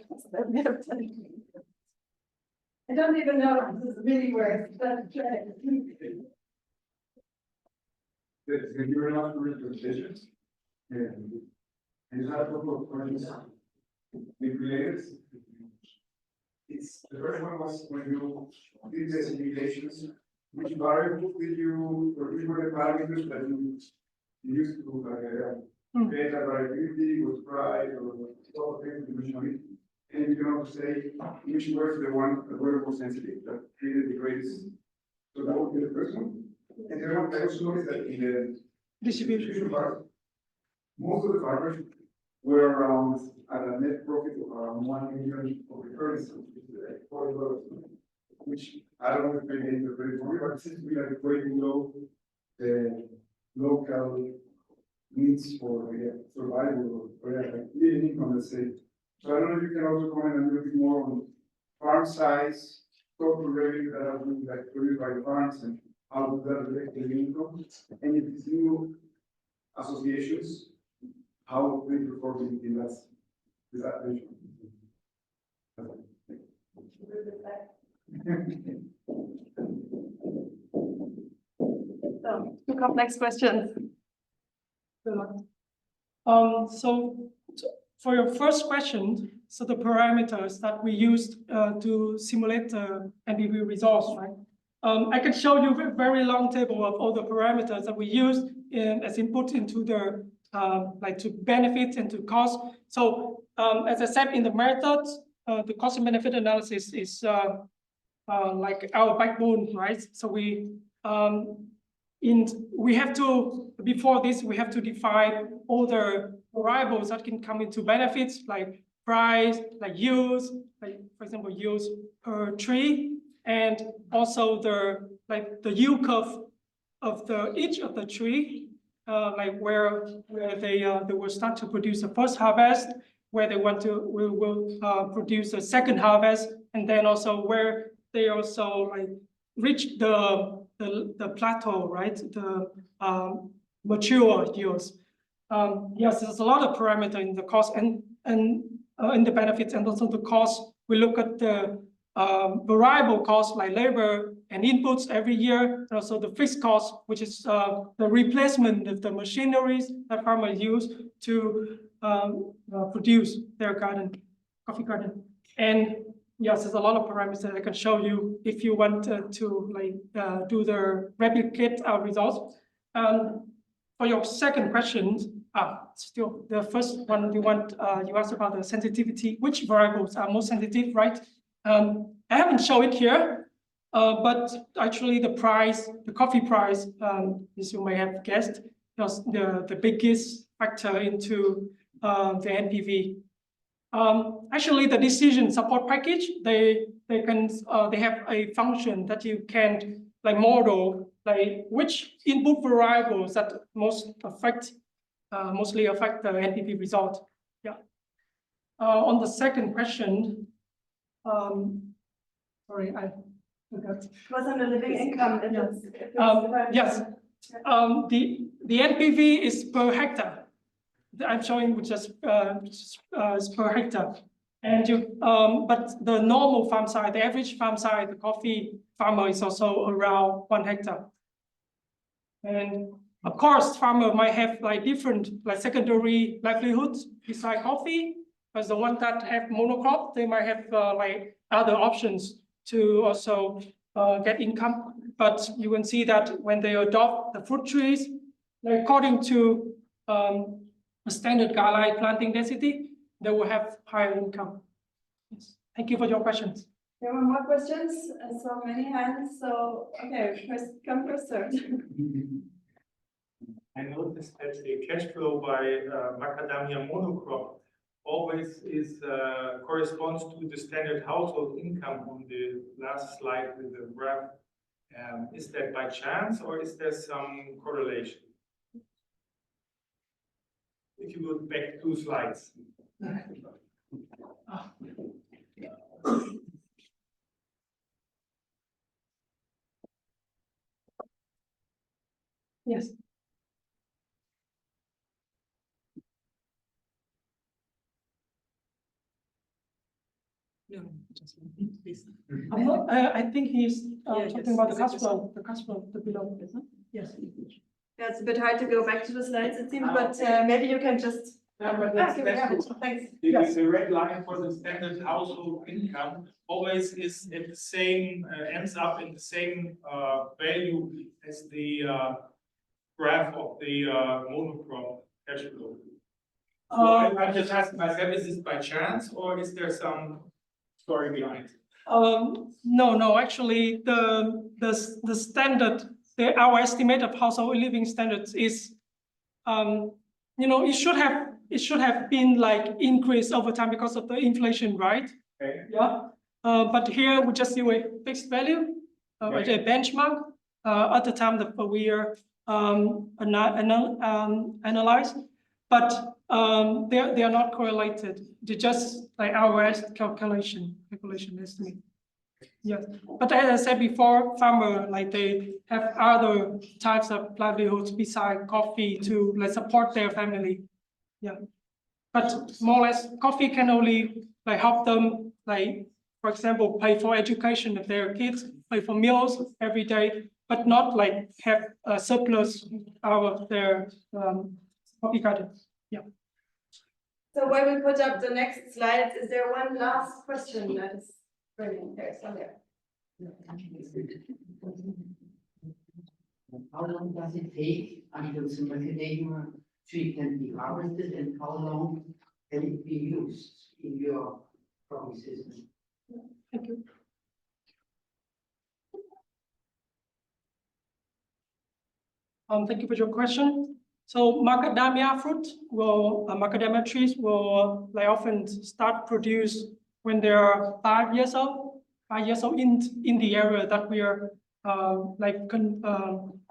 I don't even know if this really works, but try. Thank you very much for your presentation. And is that a couple of questions related? It's, the first one was when you did the simulations, which variable did you, or which were the parameters that you used to create a variability, was price, or all of things dimensionality? And you can also say which was the one that were more sensitive, that created the greatest. So that would be the first one. And the other one, I also noticed that in the distribution part, most of the farmers were around at a net profit of around 1 million of recurrence, which I don't know if maybe interpreted for me, but it seems to be like way below the local needs for survival or like living income, let's say. So I don't know if you can also comment a little bit more on farm size, total revenue that are being like produced by the farms, and how does that relate to the income, and if these new associations, how they perform in that region. So, two complex questions. So for your first question, so the parameters that we used to simulate the NPV results, right? I can show you a very long table of all the parameters that we used as input into the like to benefit and to cost. So as I said in the method, the cost and benefit analysis is like our backbone, right? So we have to, before this, we have to define all the variables that can come into benefits, like price, like yields, like for example, yields per tree, and also the yield curve of each of the tree, like where they will start to produce the first harvest, where they will produce a second harvest, and then also where they also like reach the plateau, right? The mature yields. Yes, there's a lot of parameter in the cost and in the benefits, and also the cost. We look at the variable costs like labor and inputs every year, and also the fixed cost, which is the replacement of the machineries that farmers use to produce their coffee garden. And yes, there's a lot of parameters that I can show you if you want to like do the replicate our results. For your second question, still the first one you asked about the sensitivity, which variables are most sensitive, right? I haven't shown it here, but actually the price, the coffee price, as you may have guessed, was the biggest factor into the NPV. Actually, the decision support package, they have a function that you can like model like which input variables that mostly affect the NPV result. Yeah. On the second question, sorry, I forgot. It was on the living income. Yes. The NPV is per hectare. I'm showing which is per hectare, and but the normal farm side, the average farm side, the coffee farmer is also around 1 hectare. And of course, farmer might have like different like secondary livelihoods beside coffee. As the ones that have monocrop, they might have like other options to also get income. But you can see that when they adopt the fruit trees, like according to a standard guideline planting density, they will have higher income. Yes. Thank you for your questions. There were more questions. I saw many hands. So okay, first come first served. I noticed that the cash flow by macadamia monocrop always corresponds to the standard household income on the last slide with the graph. Is that by chance or is there some correlation? If you go back 2 slides. Yes. No, just please. I think he's talking about the cash flow, the below, isn't it? Yes. Yeah, it's a bit hard to go back to the slides, it seems, but maybe you can just Yeah, but Ah, here we have it. Thanks. the red line for the standard household income always is at the same, ends up in the same, value as the, graph of the, monocrop cash flow. So I'm just asking myself, is this by chance or is there some story behind? No, actually, the standard, our estimate of household living standards is, it should have been like increased over time because of the inflation, right? Okay. Yeah. But here we just do a fixed value, a benchmark, at the time that we are analyzed, but they are not correlated. They're just like our calculation estimate. Yes, but as I said before, farmer like they have other types of livelihoods besides coffee to like support their family. Yeah, but more or less, coffee can only like help them like, for example, pay for education of their kids, pay for meals every day, but not like have a surplus out of their coffee garden. Yeah. So when we put up the next slides, is there one last question that is brilliant? There's one there. How long does it take until the macadamia tree can be harvested and how long can it be used in your crop system? Thank you. Thank you for your question. So macadamia fruit macadamia trees will like often start produce when they are 5 years old. 5 years old in the area that we are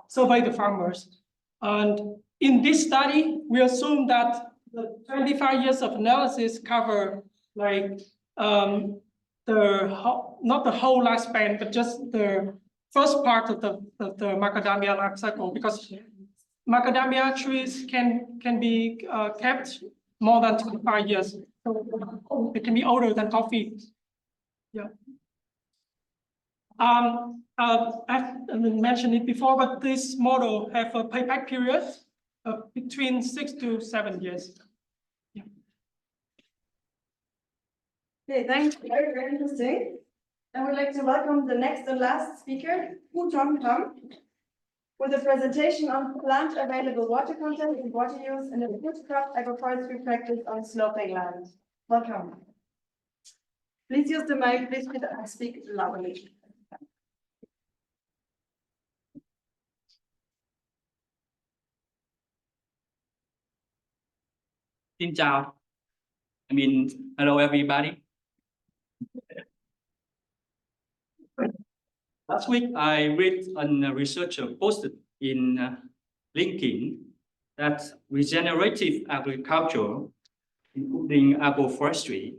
survey the farmers. And in this study, we assume that the 25 years of analysis cover like not the whole lifespan, but just the first part of the macadamia life cycle, because macadamia trees can be kept more than 25 years. So it can be older than coffee. Yeah. I've mentioned it before, but this model have a payback period of between 6 to 7 years. Yeah. Okay, thanks. Very, very interesting. I would like to welcome the next and last speaker, Hu Tom Tam, with a presentation on plant available water content and water use in a food crop agroforestry practice on sloping land. Welcome. Please use the mic, please speak loudly. Xin chào. Hello everybody. Last week, I read a researcher posted in LinkedIn that regenerative agriculture, including agroforestry,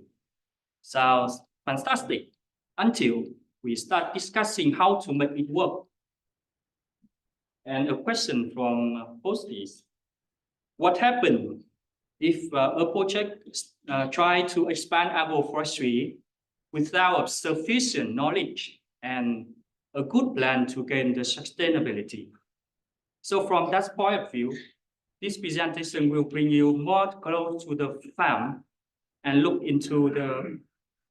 sounds fantastic until we start discussing how to make it work. And a question from post is, what happens if a project try to expand agroforestry without sufficient knowledge and a good plan to gain the sustainability? So from that point of view, this presentation will bring you more close to the farm and look into the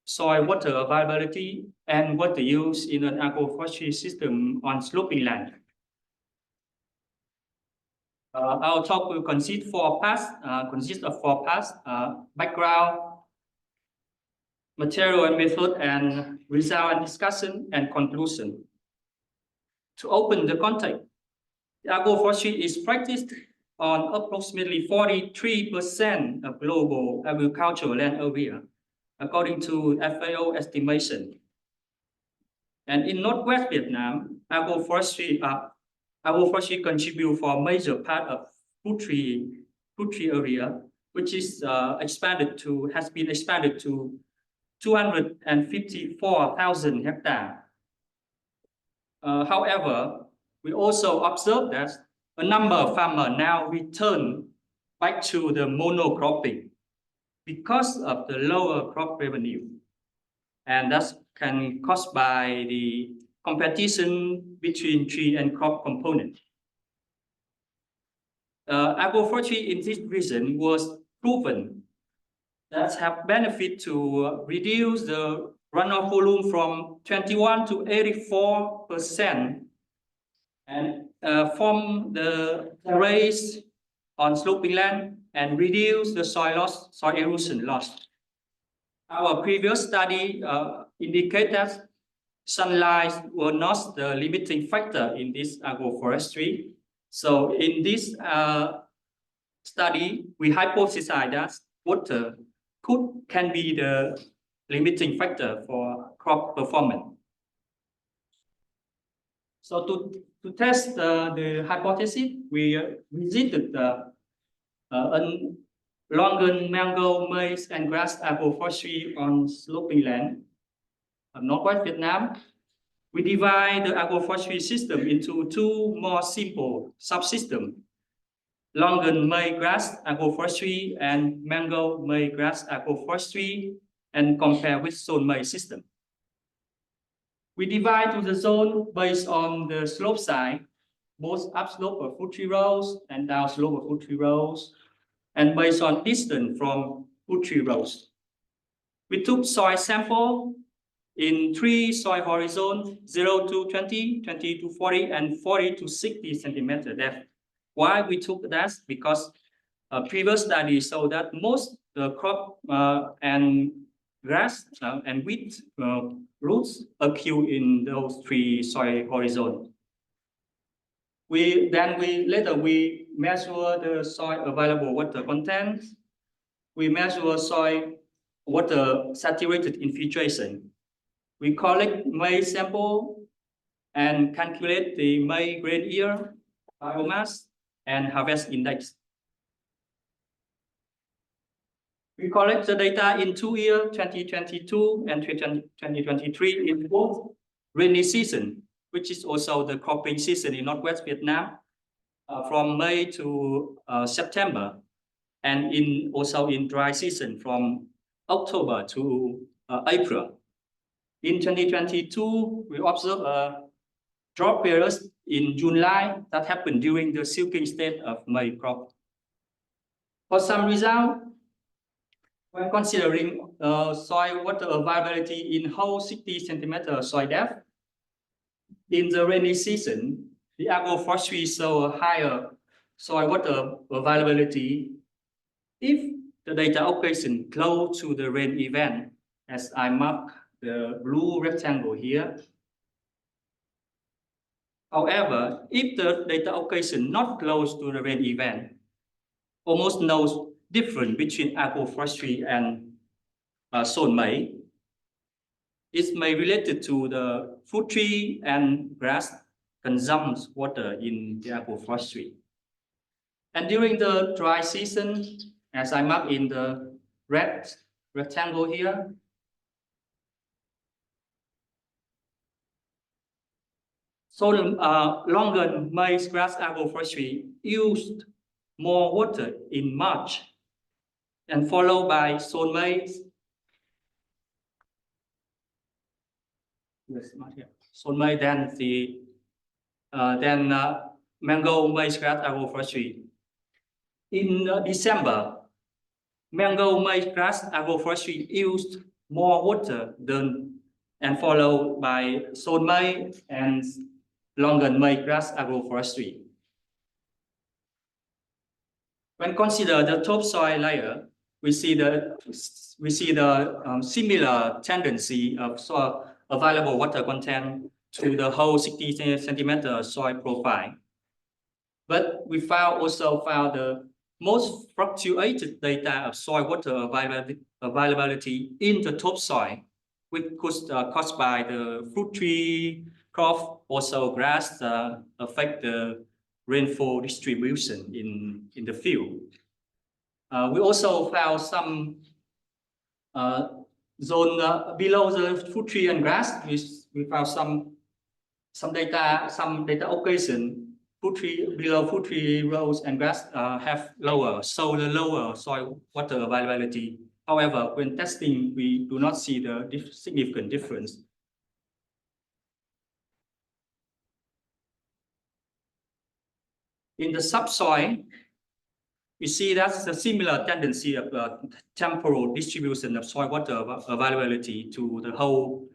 soil water availability and water use in an agroforestry system on sloping land. Our talk will consist of 4 parts, background, material and method, and result and discussion, and conclusion. To open the context, agroforestry is practiced on approximately 43% of global agricultural land area, according to FAO estimation. And in Northwest Vietnam, agroforestry contribute for a major part of fruit tree area, which is has been expanded to 254,000 hectares. However, we also observe that a number of farmers now return back to the monocropping because of the lower crop revenue, and that can be caused by the competition between tree and crop components. Agroforestry in this region was proven that have benefit to reduce the runoff volume from 21 to 84%, and form the terrace on sloping land and reduce the soil loss, soil erosion loss. Our previous study indicate that sunlight was not the limiting factor in this agroforestry. So in this study, we hypothesize that water can be the limiting factor for crop performance. So to test the hypothesis, we visited the Longan, mango, maize, and grass agroforestry on sloping land of northwest Vietnam. We divide the agroforestry system into two more simple subsystems: Longan May grass agroforestry and mango May grass agroforestry, and compare with zone May system. We divide to the zone based on the slope side, both upslope of fruit tree rows and downslope of fruit tree rows, and based on distance from fruit tree rows. We took soil sample in 3 soil horizons: 0 to 20, 20 to 40, and 40 to 60 centimeter depth. Why we took that? Because previous studies showed that most the crop and grass and wheat roots occur in those 3 soil horizons. Later we measure the soil available water content. We measure soil water saturated infiltration. We collect maize sample and calculate the maize grain yield, biomass, and harvest index. We collect the data in 2 years, 2022 and 2023, in both rainy season, which is also the cropping season in Northwest Vietnam, from May to September, and also in dry season from October to April. In 2022, we observe a drought period in July that happened during the silking state of May crop. For some result, when considering soil water availability in whole 60 centimeter soil depth, in the rainy season, the agroforestry show a higher soil water availability if the data occurring close to the rain event, as I mark the blue rectangle here. However, if the data occurring not close to the rain event, almost no difference between agroforestry and zone May. It may be related to the fruit tree and grass consumes water in the agroforestry. And during the dry season, as I mark in the red rectangle here, so Longan maize grass agroforestry used more water in March, and followed by zone maize. Yes, not here. Zone maize, then the mango maize grass agroforestry. In December, mango maize grass agroforestry used more water and followed by zone maize and Longan maize grass agroforestry. When consider the topsoil layer, we see the similar tendency of soil available water content to the whole 60 centimeter soil profile. But we also found the most fluctuated data of soil water availability in the topsoil, which could caused by the fruit tree, crop, also grass affect the rainfall distribution in the field. We also found some zone below the fruit tree and grass. We found some data occasion below fruit tree rows and grass have lower soil water availability. However, when testing, we do not see the significant difference. In the subsoil, we see that's a similar tendency of temporal distribution of soil water availability to the whole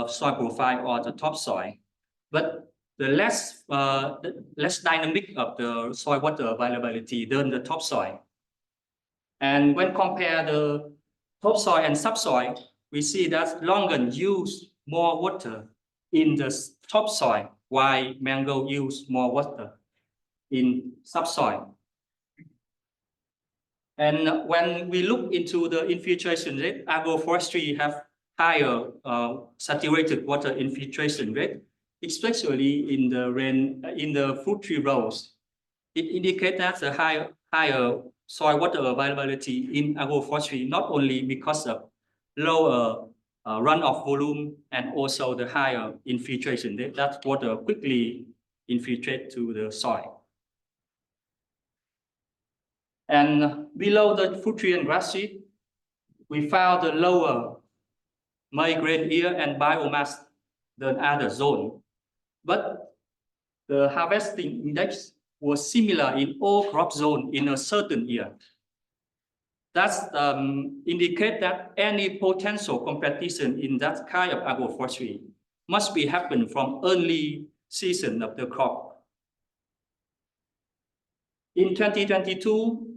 soil profile or the topsoil. But the less dynamic of the soil water availability than the topsoil. And when compare the topsoil and subsoil, we see that longan use more water in the topsoil, while mango use more water in subsoil. And when we look into the infiltration rate, agroforestry have higher saturated water infiltration rate, especially in the fruit tree rows. It indicates that the higher soil water availability in agroforestry, not only because of lower runoff volume and also the higher infiltration rate, that water quickly infiltrate to the soil. And below the fruit tree and grass seed, we found the lower migraine ear and biomass than other zone. But the harvesting index was similar in all crop zones in a certain year. That indicates that any potential competition in that kind of agroforestry must be happen from early season of the crop. In 2022,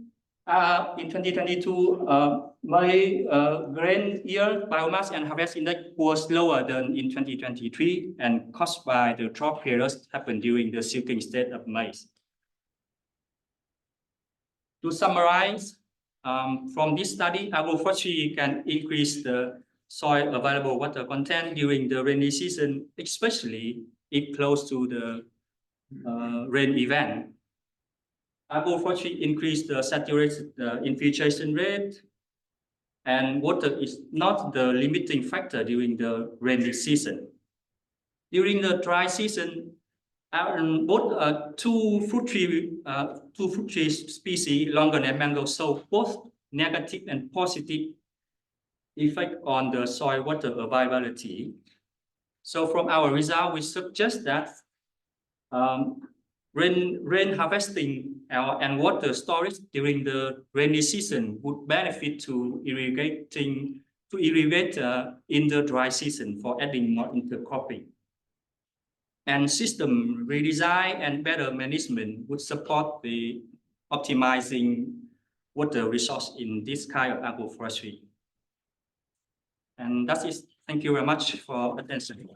my grain year biomass and harvest index was lower than in 2023 and caused by the drought periods happened during the silting state of maize. To summarize, from this study, agroforestry can increase the soil available water content during the rainy season, especially if close to the rain event. Agroforestry increase the saturated infiltration rate, and water is not the limiting factor during the rainy season. During the dry season, both two fruit tree species, longan and mango, show both negative and positive effect on the soil water availability. So from our result, we suggest that rain harvesting and water storage during the rainy season would benefit to irrigate in the dry season for adding more intercropping. And system redesign and better management would support the optimizing water resource in this kind of agroforestry. And that's it. Thank you very much for attention.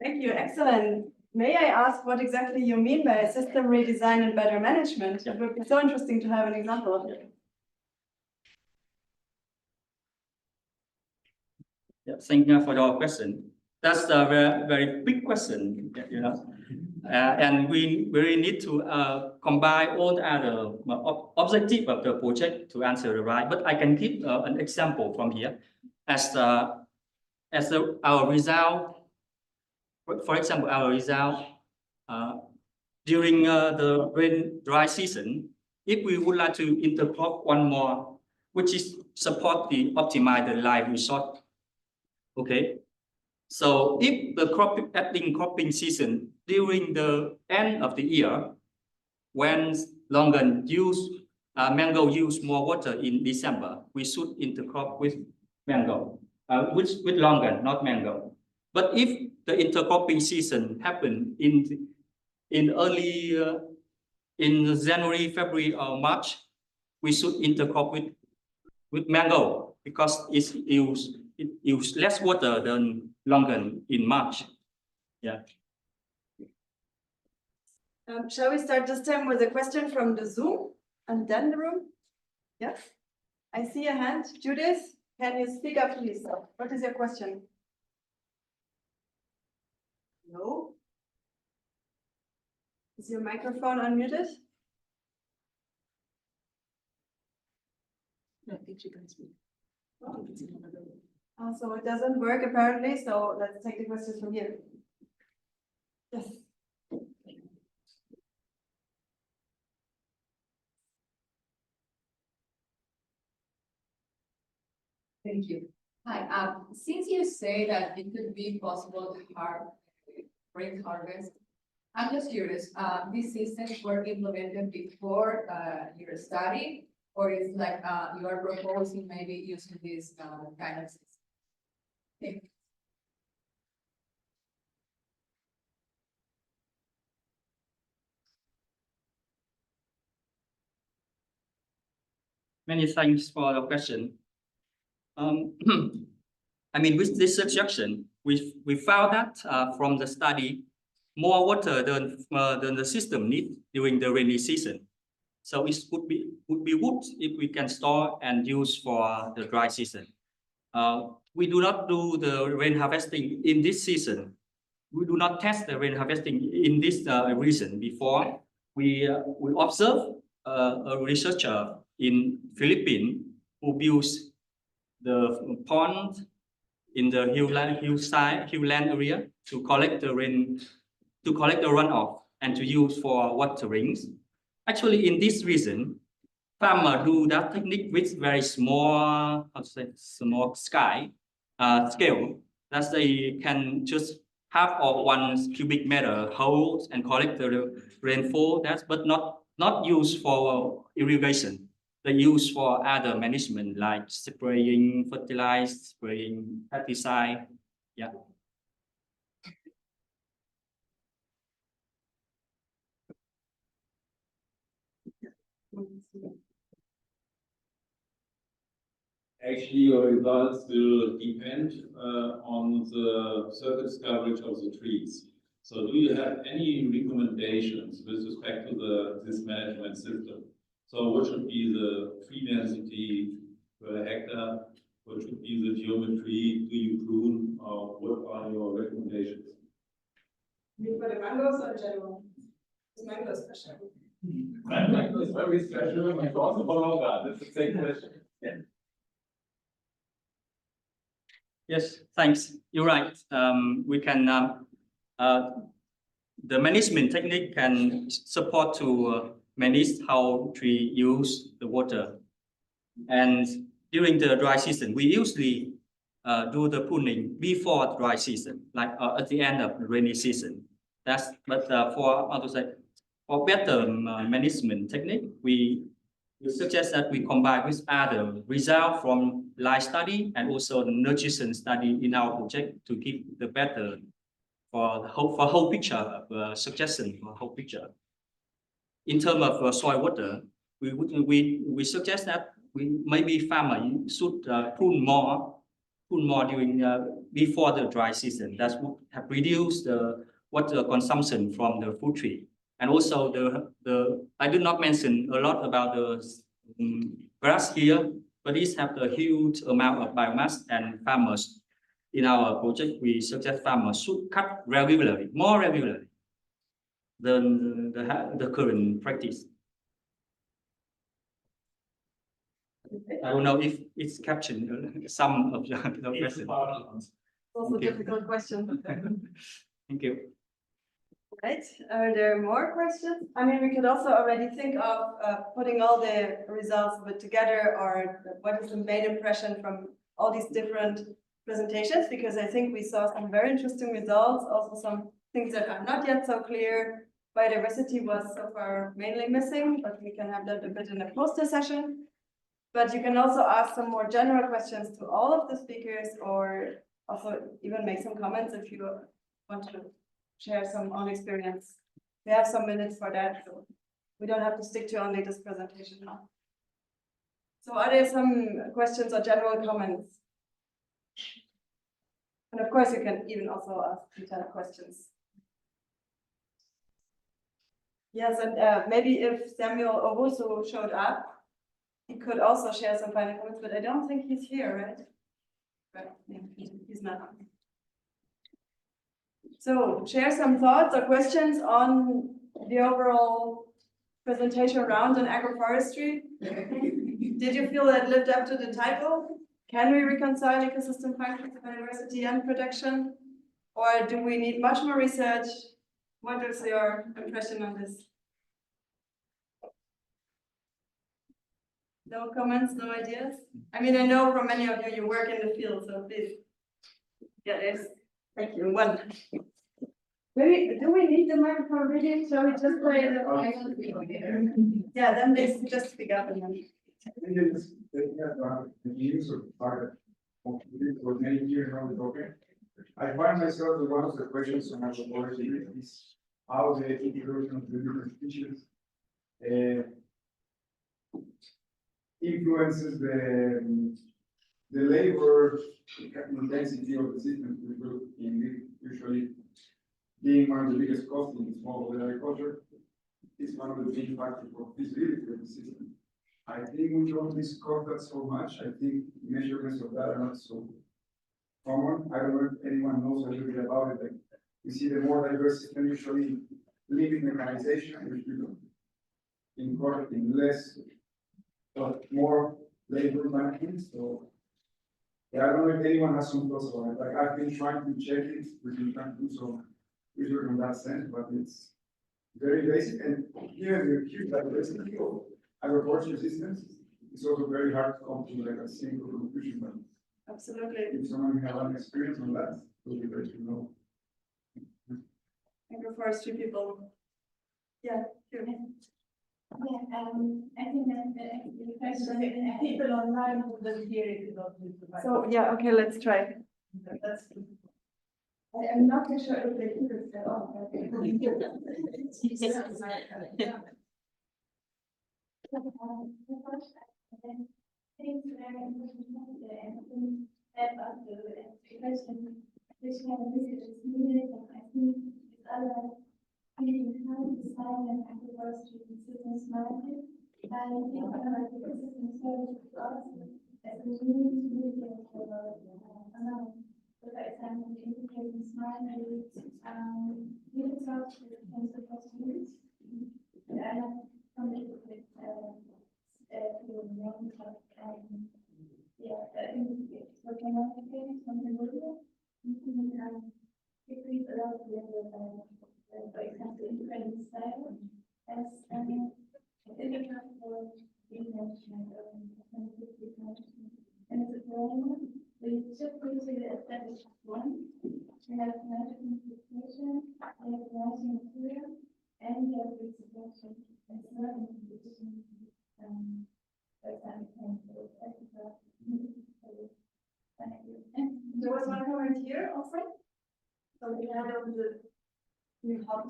Thank you, excellent. May I ask what exactly you mean by system redesign and better management? It would be so interesting to have an example of it. Yeah, thank you for your question. That's a very, very big question, you know. And we really need to combine all the other objectives of the project to answer the right. But I can give an example from here. Our result, for example, our result during the dry season, if we would like to intercrop one more, which is support the optimize the life resource. Okay. So if the cropping season during the end of the year, when mango use more water in December, we should intercrop with mango, with longan, not mango. But if the intercropping season happen in early in January, February, or March, we should intercrop with mango because it use less water than longan in March. Yeah. Shall we start this time with a question from the Zoom and then the room? Yes. I see a hand. Judith, can you speak up, please? What is your question? No. Is your microphone unmuted? I think she can speak. So it doesn't work apparently, so let's take the questions from here. Yes. Thank you. Hi, since you say that it could be possible to rainforest. I'm just curious, these systems were implemented before your study, or is like you are proposing maybe using this kind of system? Thank you. Many thanks for the question. I mean, with this suggestion, we found that from the study, more water than the system needs during the rainy season. So it would be good if we can store and use for the dry season. We do not do the rain harvesting in this season. We do not test the rain harvesting in this region before. We observe a researcher in Philippines who builds the pond in the hillland area to collect the rain, to collect the runoff and to use for waterings. Actually, in this region, farmers do that technique with very small, small scale, that they can just have 1 cubic meter holes and collect the rainfall. But not used for irrigation. They use for other management like spraying fertilizer, spraying pesticide. Yeah. Actually, your results will depend on the surface coverage of the trees. So do you have any recommendations with respect to this management system? So what should be the tree density per hectare? What should be the geometry? Do you prune? What are your recommendations? For the mangoes or in general? The mango is special. Mango is very special. My thoughts about that. That's the same question. Yeah. Yes, thanks. You're right. We can the management technique can support to manage how tree use the water. And during the dry season, we usually do the pruning before dry season, like at the end of the rainy season. For better management technique, we suggest that we combine with other results from live study and also the nutrition study in our project to give the better for whole picture of suggestion for whole picture. In terms of soil water, we suggest that maybe farmer should prune more during before the dry season. That would have reduced the water consumption from the fruit tree. And also I did not mention a lot about the grass here, but these have a huge amount of biomass, and farmers in our project, we suggest farmers should cut regularly, more regularly than the current practice. I don't know if it's captured some of the questions. Also a difficult question. Thank you. Right, are there more questions? I mean, we could also already think of putting all the results of it together, or what is the main impression from all these different presentations, because I think we saw some very interesting results, also some things that are not yet so clear. Biodiversity was so far mainly missing, but we can have that a bit in a poster session. But you can also ask some more general questions to all of the speakers, or also even make some comments if you want to share some own experience. We have some minutes for that, so we don't have to stick to only this presentation now. So are there some questions or general comments? And of course, you can even also ask detailed questions. Yes, and maybe if Samuel Owusu showed up, he could also share some final comments, but I don't think he's here, right? But he's not. So share some thoughts or questions on the overall presentation round on agroforestry. Did you feel that lived up to the title? Can we reconcile ecosystem functions, biodiversity and production? Or do we need much more research? What is your impression on this? No comments, no ideas? I mean, I know from many of you, you work in the field, so please. Yeah, there's, thank you, one. Maybe, do we need the microphone really? Shall we just play it? Yeah, then they just speak up and then. The use of fire for many years now is okay. I find myself that one of the questions on agroforestry is how the integration of the different species influences the labor intensity of the system, usually being one of the biggest costs in smallholder agriculture, is one of the big factors for feasibility of the system. I think we don't discuss that so much. I think measurements of that are not so common. I don't know if anyone knows a little bit about it, but we see the more diverse system usually limit mechanization, which we do incorporate in less, but more labor management. So yeah, I don't know if anyone has some thoughts about it. Like I've been trying to check it, we've been trying to do some research in that sense, but it's very basic. And here the huge diversity of agroforestry systems, it's also very hard to come to like a single conclusion. But Absolutely. if someone has an experience on that, it would be great to know. Agroforestry people. Yeah, sure. Yeah, I think that the question, people online who doesn't hear it is not. So, yeah, okay, let's try. That's. I'm not sure if they hear it at all. Things very important and that of the question which kind of research is needed, and I think it's other thinking how to design and agroforestry systems management. And I think the system service to us as a community for example, integrating smart grids, unit trucks with cancer customers. And I have connected with yeah, I think it's working on again, something like decrease a lot of level for example, integrating style as indicator for management and it's a growing. We just recently established one. We have management information, we have writing material, and we have research and certain conditions. There was one comment here also. So we have the new hobby.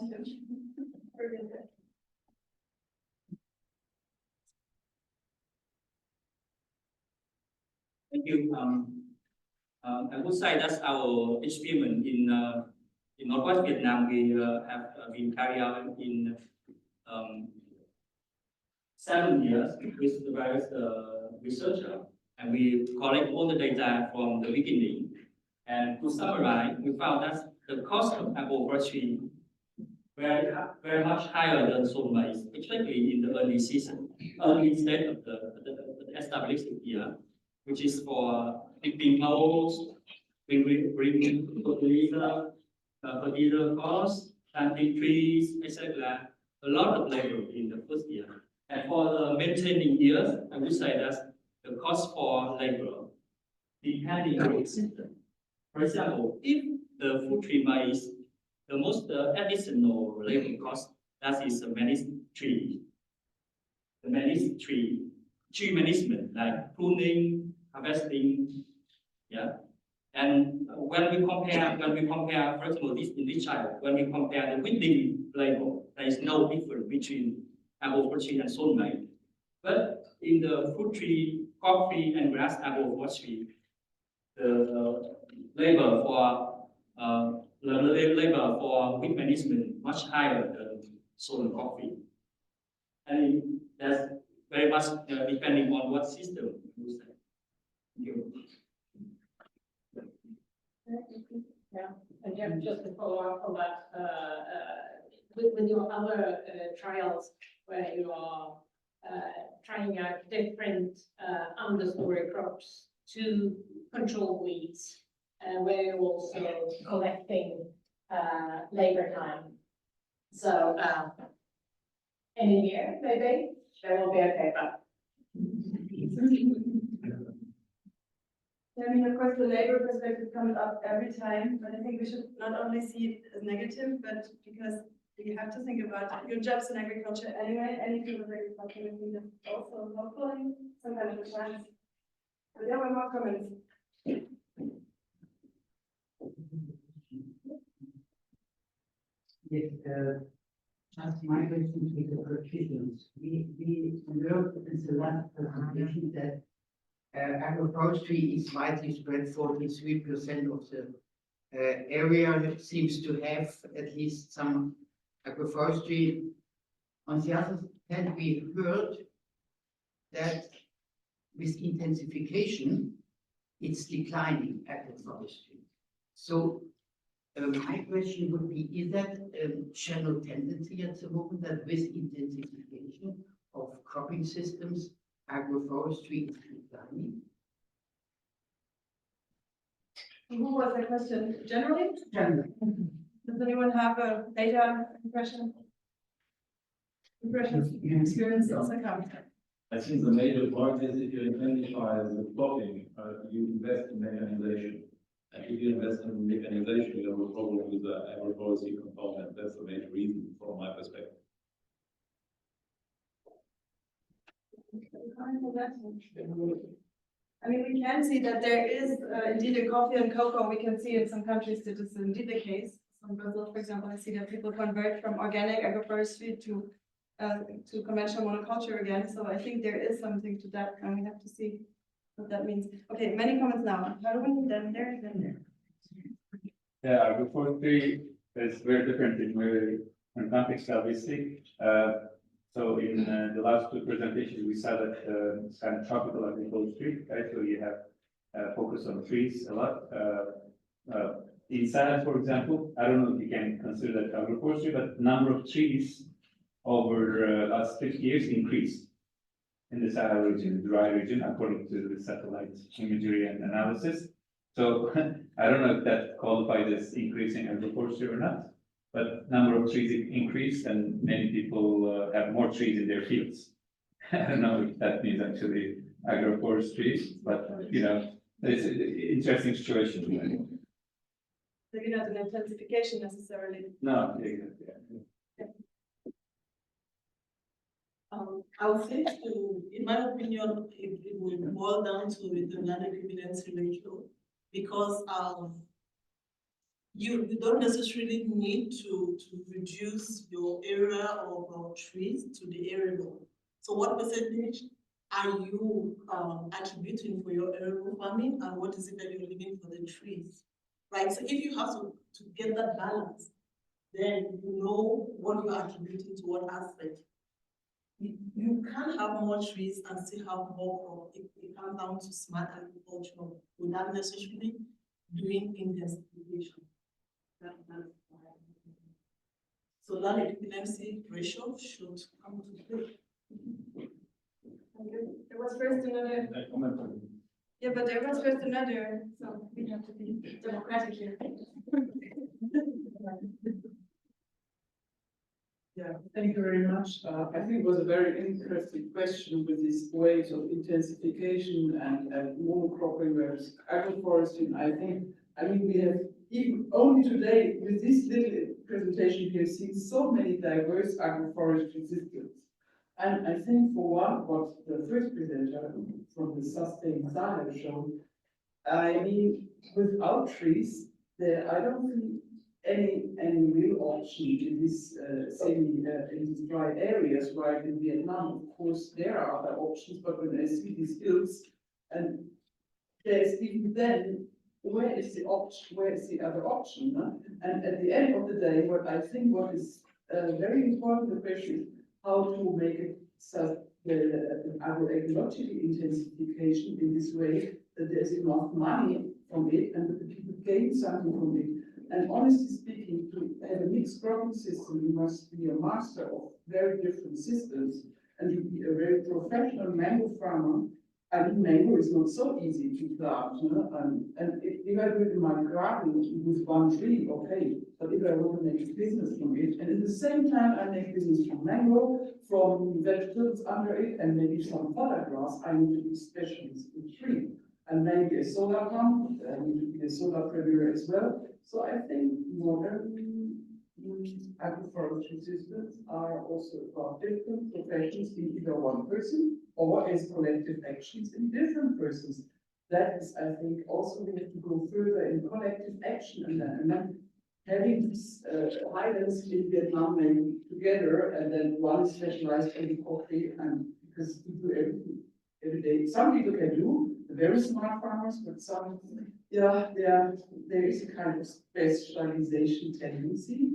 Thank you. I would say that's our experiment in Northwest Vietnam. We have been carried out in 7 years with the various researchers, and we collect all the data from the beginning. And to summarize, we found that the cost of agroforestry very much higher than soil maize, especially in the early season, early stage of the established year, which is for digging holes, bringing fertilizer costs, planting trees, etc. A lot of labor in the first year. And for the maintaining years, I would say that the cost for labor depending on the system. For example, if the food tree maize, the most additional labor cost, that is the managed tree. The managed tree management like pruning, harvesting, yeah. And when we compare, for example, in this child, when we compare the weeding labor, there is no difference between agroforestry and soil maize. But in the fruit tree, coffee, and grass agroforestry, the labor for weed management much higher than soil and coffee, and that's very much depending on what system you use. Thank you. Yeah, and just to follow up on that, with your other trials where you are trying out different understory crops to control weeds, where you're also collecting labor time. So in a year, maybe there will be a paper. I mean, of course, the labor perspective comes up every time, but I think we should not only see it as negative, but because you have to think about your jobs in agriculture anyway, any field of agriculture, I think that's also hopefully some kind of a chance. But there were more comments. Yes, just my question to the politicians. We learned in the last presentation that agroforestry is widely spread. 43% of the area seems to have at least some agroforestry. On the other hand, we heard that with intensification, it's declining agroforestry. So my question would be, is that a general tendency at the moment that with intensification of cropping systems, agroforestry is declining? Who was the question? Generally? Generally. Does anyone have a data impression? Experience also counts. I think the major point is if you intensify the cropping, you invest in mechanization. And if you invest in mechanization, you have a problem with the agroforestry component. That's the main reason from my perspective. I mean, we can see that there is indeed a coffee and cocoa. We can see in some countries that is indeed the case. So in Brazil, for example, I see that people convert from organic agroforestry to conventional monoculture again. So I think there is something to that, and we have to see what that means. Okay, many comments now. How do we then there, then there? Yeah, agroforestry is very different in very different context, obviously. So in the last two presentations, we saw that it's kind of tropical agroforestry, right? So you have focus on trees a lot. In Sahel, for example, I don't know if you can consider that agroforestry, but number of trees over last 50 years increased in the Sahel region, the dry region, according to the satellite imagery and analysis. So I don't know if that qualifies as increasing agroforestry or not, but number of trees increased and many people have more trees in their fields. I don't know if that means actually agroforestry, but you know, it's an interesting situation. Maybe not an intensification necessarily. No, exactly. I would say, in my opinion, it will boil down to the land equivalency ratio, because you don't necessarily need to reduce your area of trees to the arable. So what percentage are you attributing for your arable farming, and what is it that you're leaving for the trees? Right, so if you have to get that balance, then you know what you're attributing to what aspect. You can have more trees and still have more crop. It comes down to smart agriculture without necessarily doing intensification. So land equivalency ratio should come to play. There was first another. Yeah, but there was first another, so we have to be democratic here. Yeah, thank you very much. I think it was a very interesting question with these ways of intensification and monocropping versus agroforestry. And I mean, we have even only today with this little presentation, we have seen so many diverse agroforestry systems. And I think for one, what the first presenter from the Sustain Sahel showed, I mean, without trees, I don't see any real option in this in these dry areas, right? In Vietnam, of course, there are other options, but when I see these hills, and there's even then, where is the option? Where is the other option? Huh? And at the end of the day, what I think what is very important, the question is how to make it so the agroecological intensification in this way that there is enough money from it and that the people gain something from it. And honestly speaking, to have a mixed cropping system, you must be a master of very different systems, and you be a very professional mango farmer. I mean, mango is not so easy to plant, you know? And if I do it in my garden with one tree, okay, but if I want to make a business from it, and at the same time I make business from mango, from vegetables under it, and maybe some fodder grass, I need to be specialist in tree. and maybe a solar pump, there need to be a solar previewer as well. So I think modern agroforestry systems are also about different professions in either one person or as collective actions in different persons. That is, I think, also we have to go further in collective action and then having these islands in Vietnam maybe together and then one is specialized in the coffee and because we do everything every day. Some people can do very smart farmers, but some, yeah, there is a kind of specialization tendency.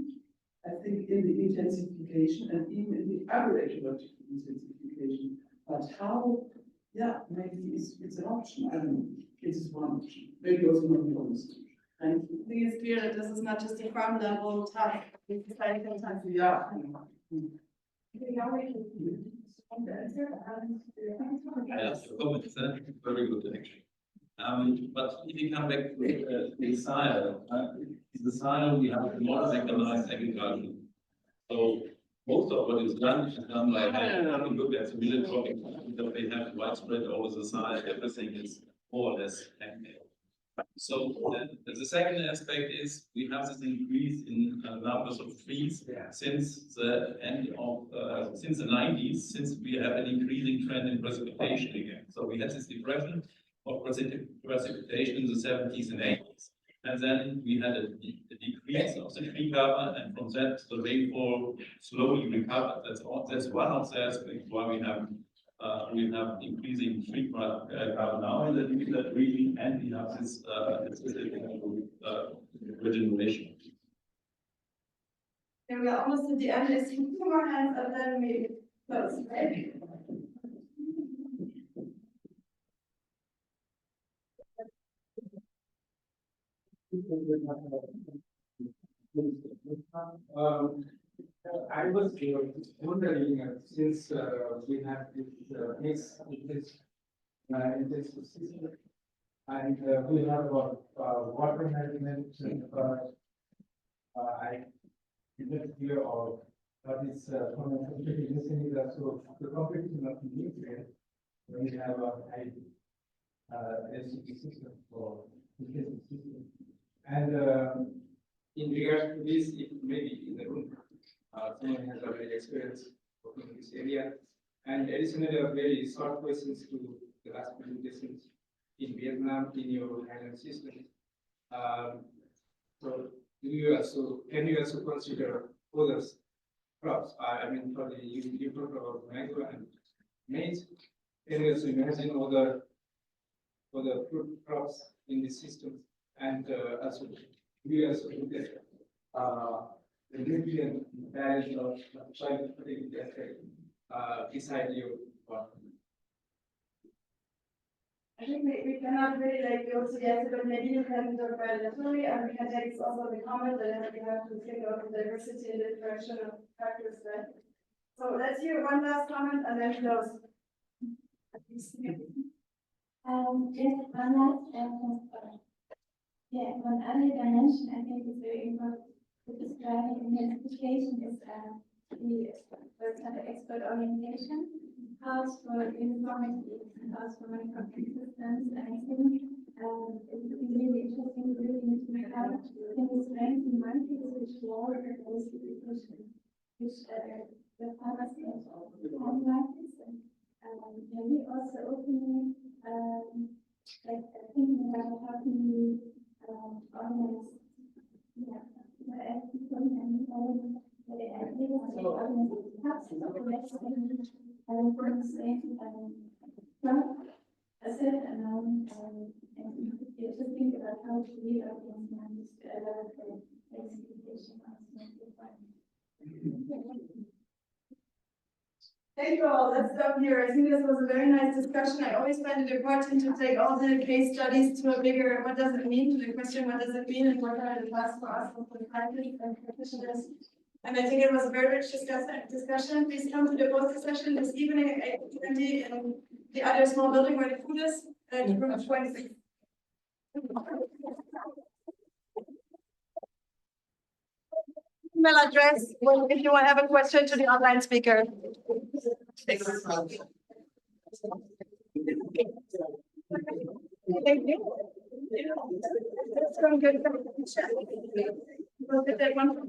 I think in the intensification and even in the agroecological intensification, but how, yeah, maybe it's an option. I don't know. It is one option. Maybe also not the only solution. Thank you. I think it's clear that this is not just a farm level task. It's like a task. Yeah. Very good, actually. But if you come back to the soil, we have a more mechanized agriculture. So most of what is done by hand. Look at the millet cropping that they have widespread over the soil. Everything is more or less handmade. So the second aspect is we have this increase in numbers of trees since the end of since the 90s, since we have an increasing trend in precipitation again. So we had this depression of precipitation in the 70s and 80s, and then we had a decrease of the tree cover, and from that the rainfall slowly recovered. That's one of the aspects why we have increasing tree cover now in that region, and we have this regeneration. Yeah, we are almost at the end. Is two more hands up, then we close, right? I was wondering, since we have this mix in this system, and we have about water management, I didn't hear of what is completely missing that so the competition of the nutrient when you have a high density system or intensive system. And in regards to this, if maybe in the room, someone has already experienced working in this area. And additionally, a very short questions to the last presentations in Vietnam in your highland system. So can you also consider other crops? I mean, for the you talked about mango and maize. Can you also imagine other fruit crops in the system? And also, we also look at the nutrient balance of soil fertility effect beside your farm. I think we cannot really like go to the answer, but maybe you can talk bilaterally, and we can take also the comment that we have to think of the diversity and the direction of factors, right? So let's hear one last comment and then close. Yes, one last yeah, one other dimension I think is very important to describe intensification is the expert orientation, calls for uniformity and calls for consistence. And I think it would be really interesting to really to how can we strengthen markets which lower the diversification, which the farmers can have markets and maybe also opening like thinking about how can we organize, yeah, people and the ideas of organizing hubs of the next for the same asset and just think about how to lead our minds to allow for flexibilization. Thank you all. Let's stop here. I think this was a very nice discussion. I always find it important to take all the case studies to a bigger, what does it mean, to the question, what does it mean, and what are the tasks for us, for the practice and practitioners. And I think it was a very rich discussion. Please come to the poster session this evening at 8:20 in the other small building where the food is, at room 26. Email address if you want to have a question to the online speaker. Thanks. Thank you. Let's go and get that. We'll get that one.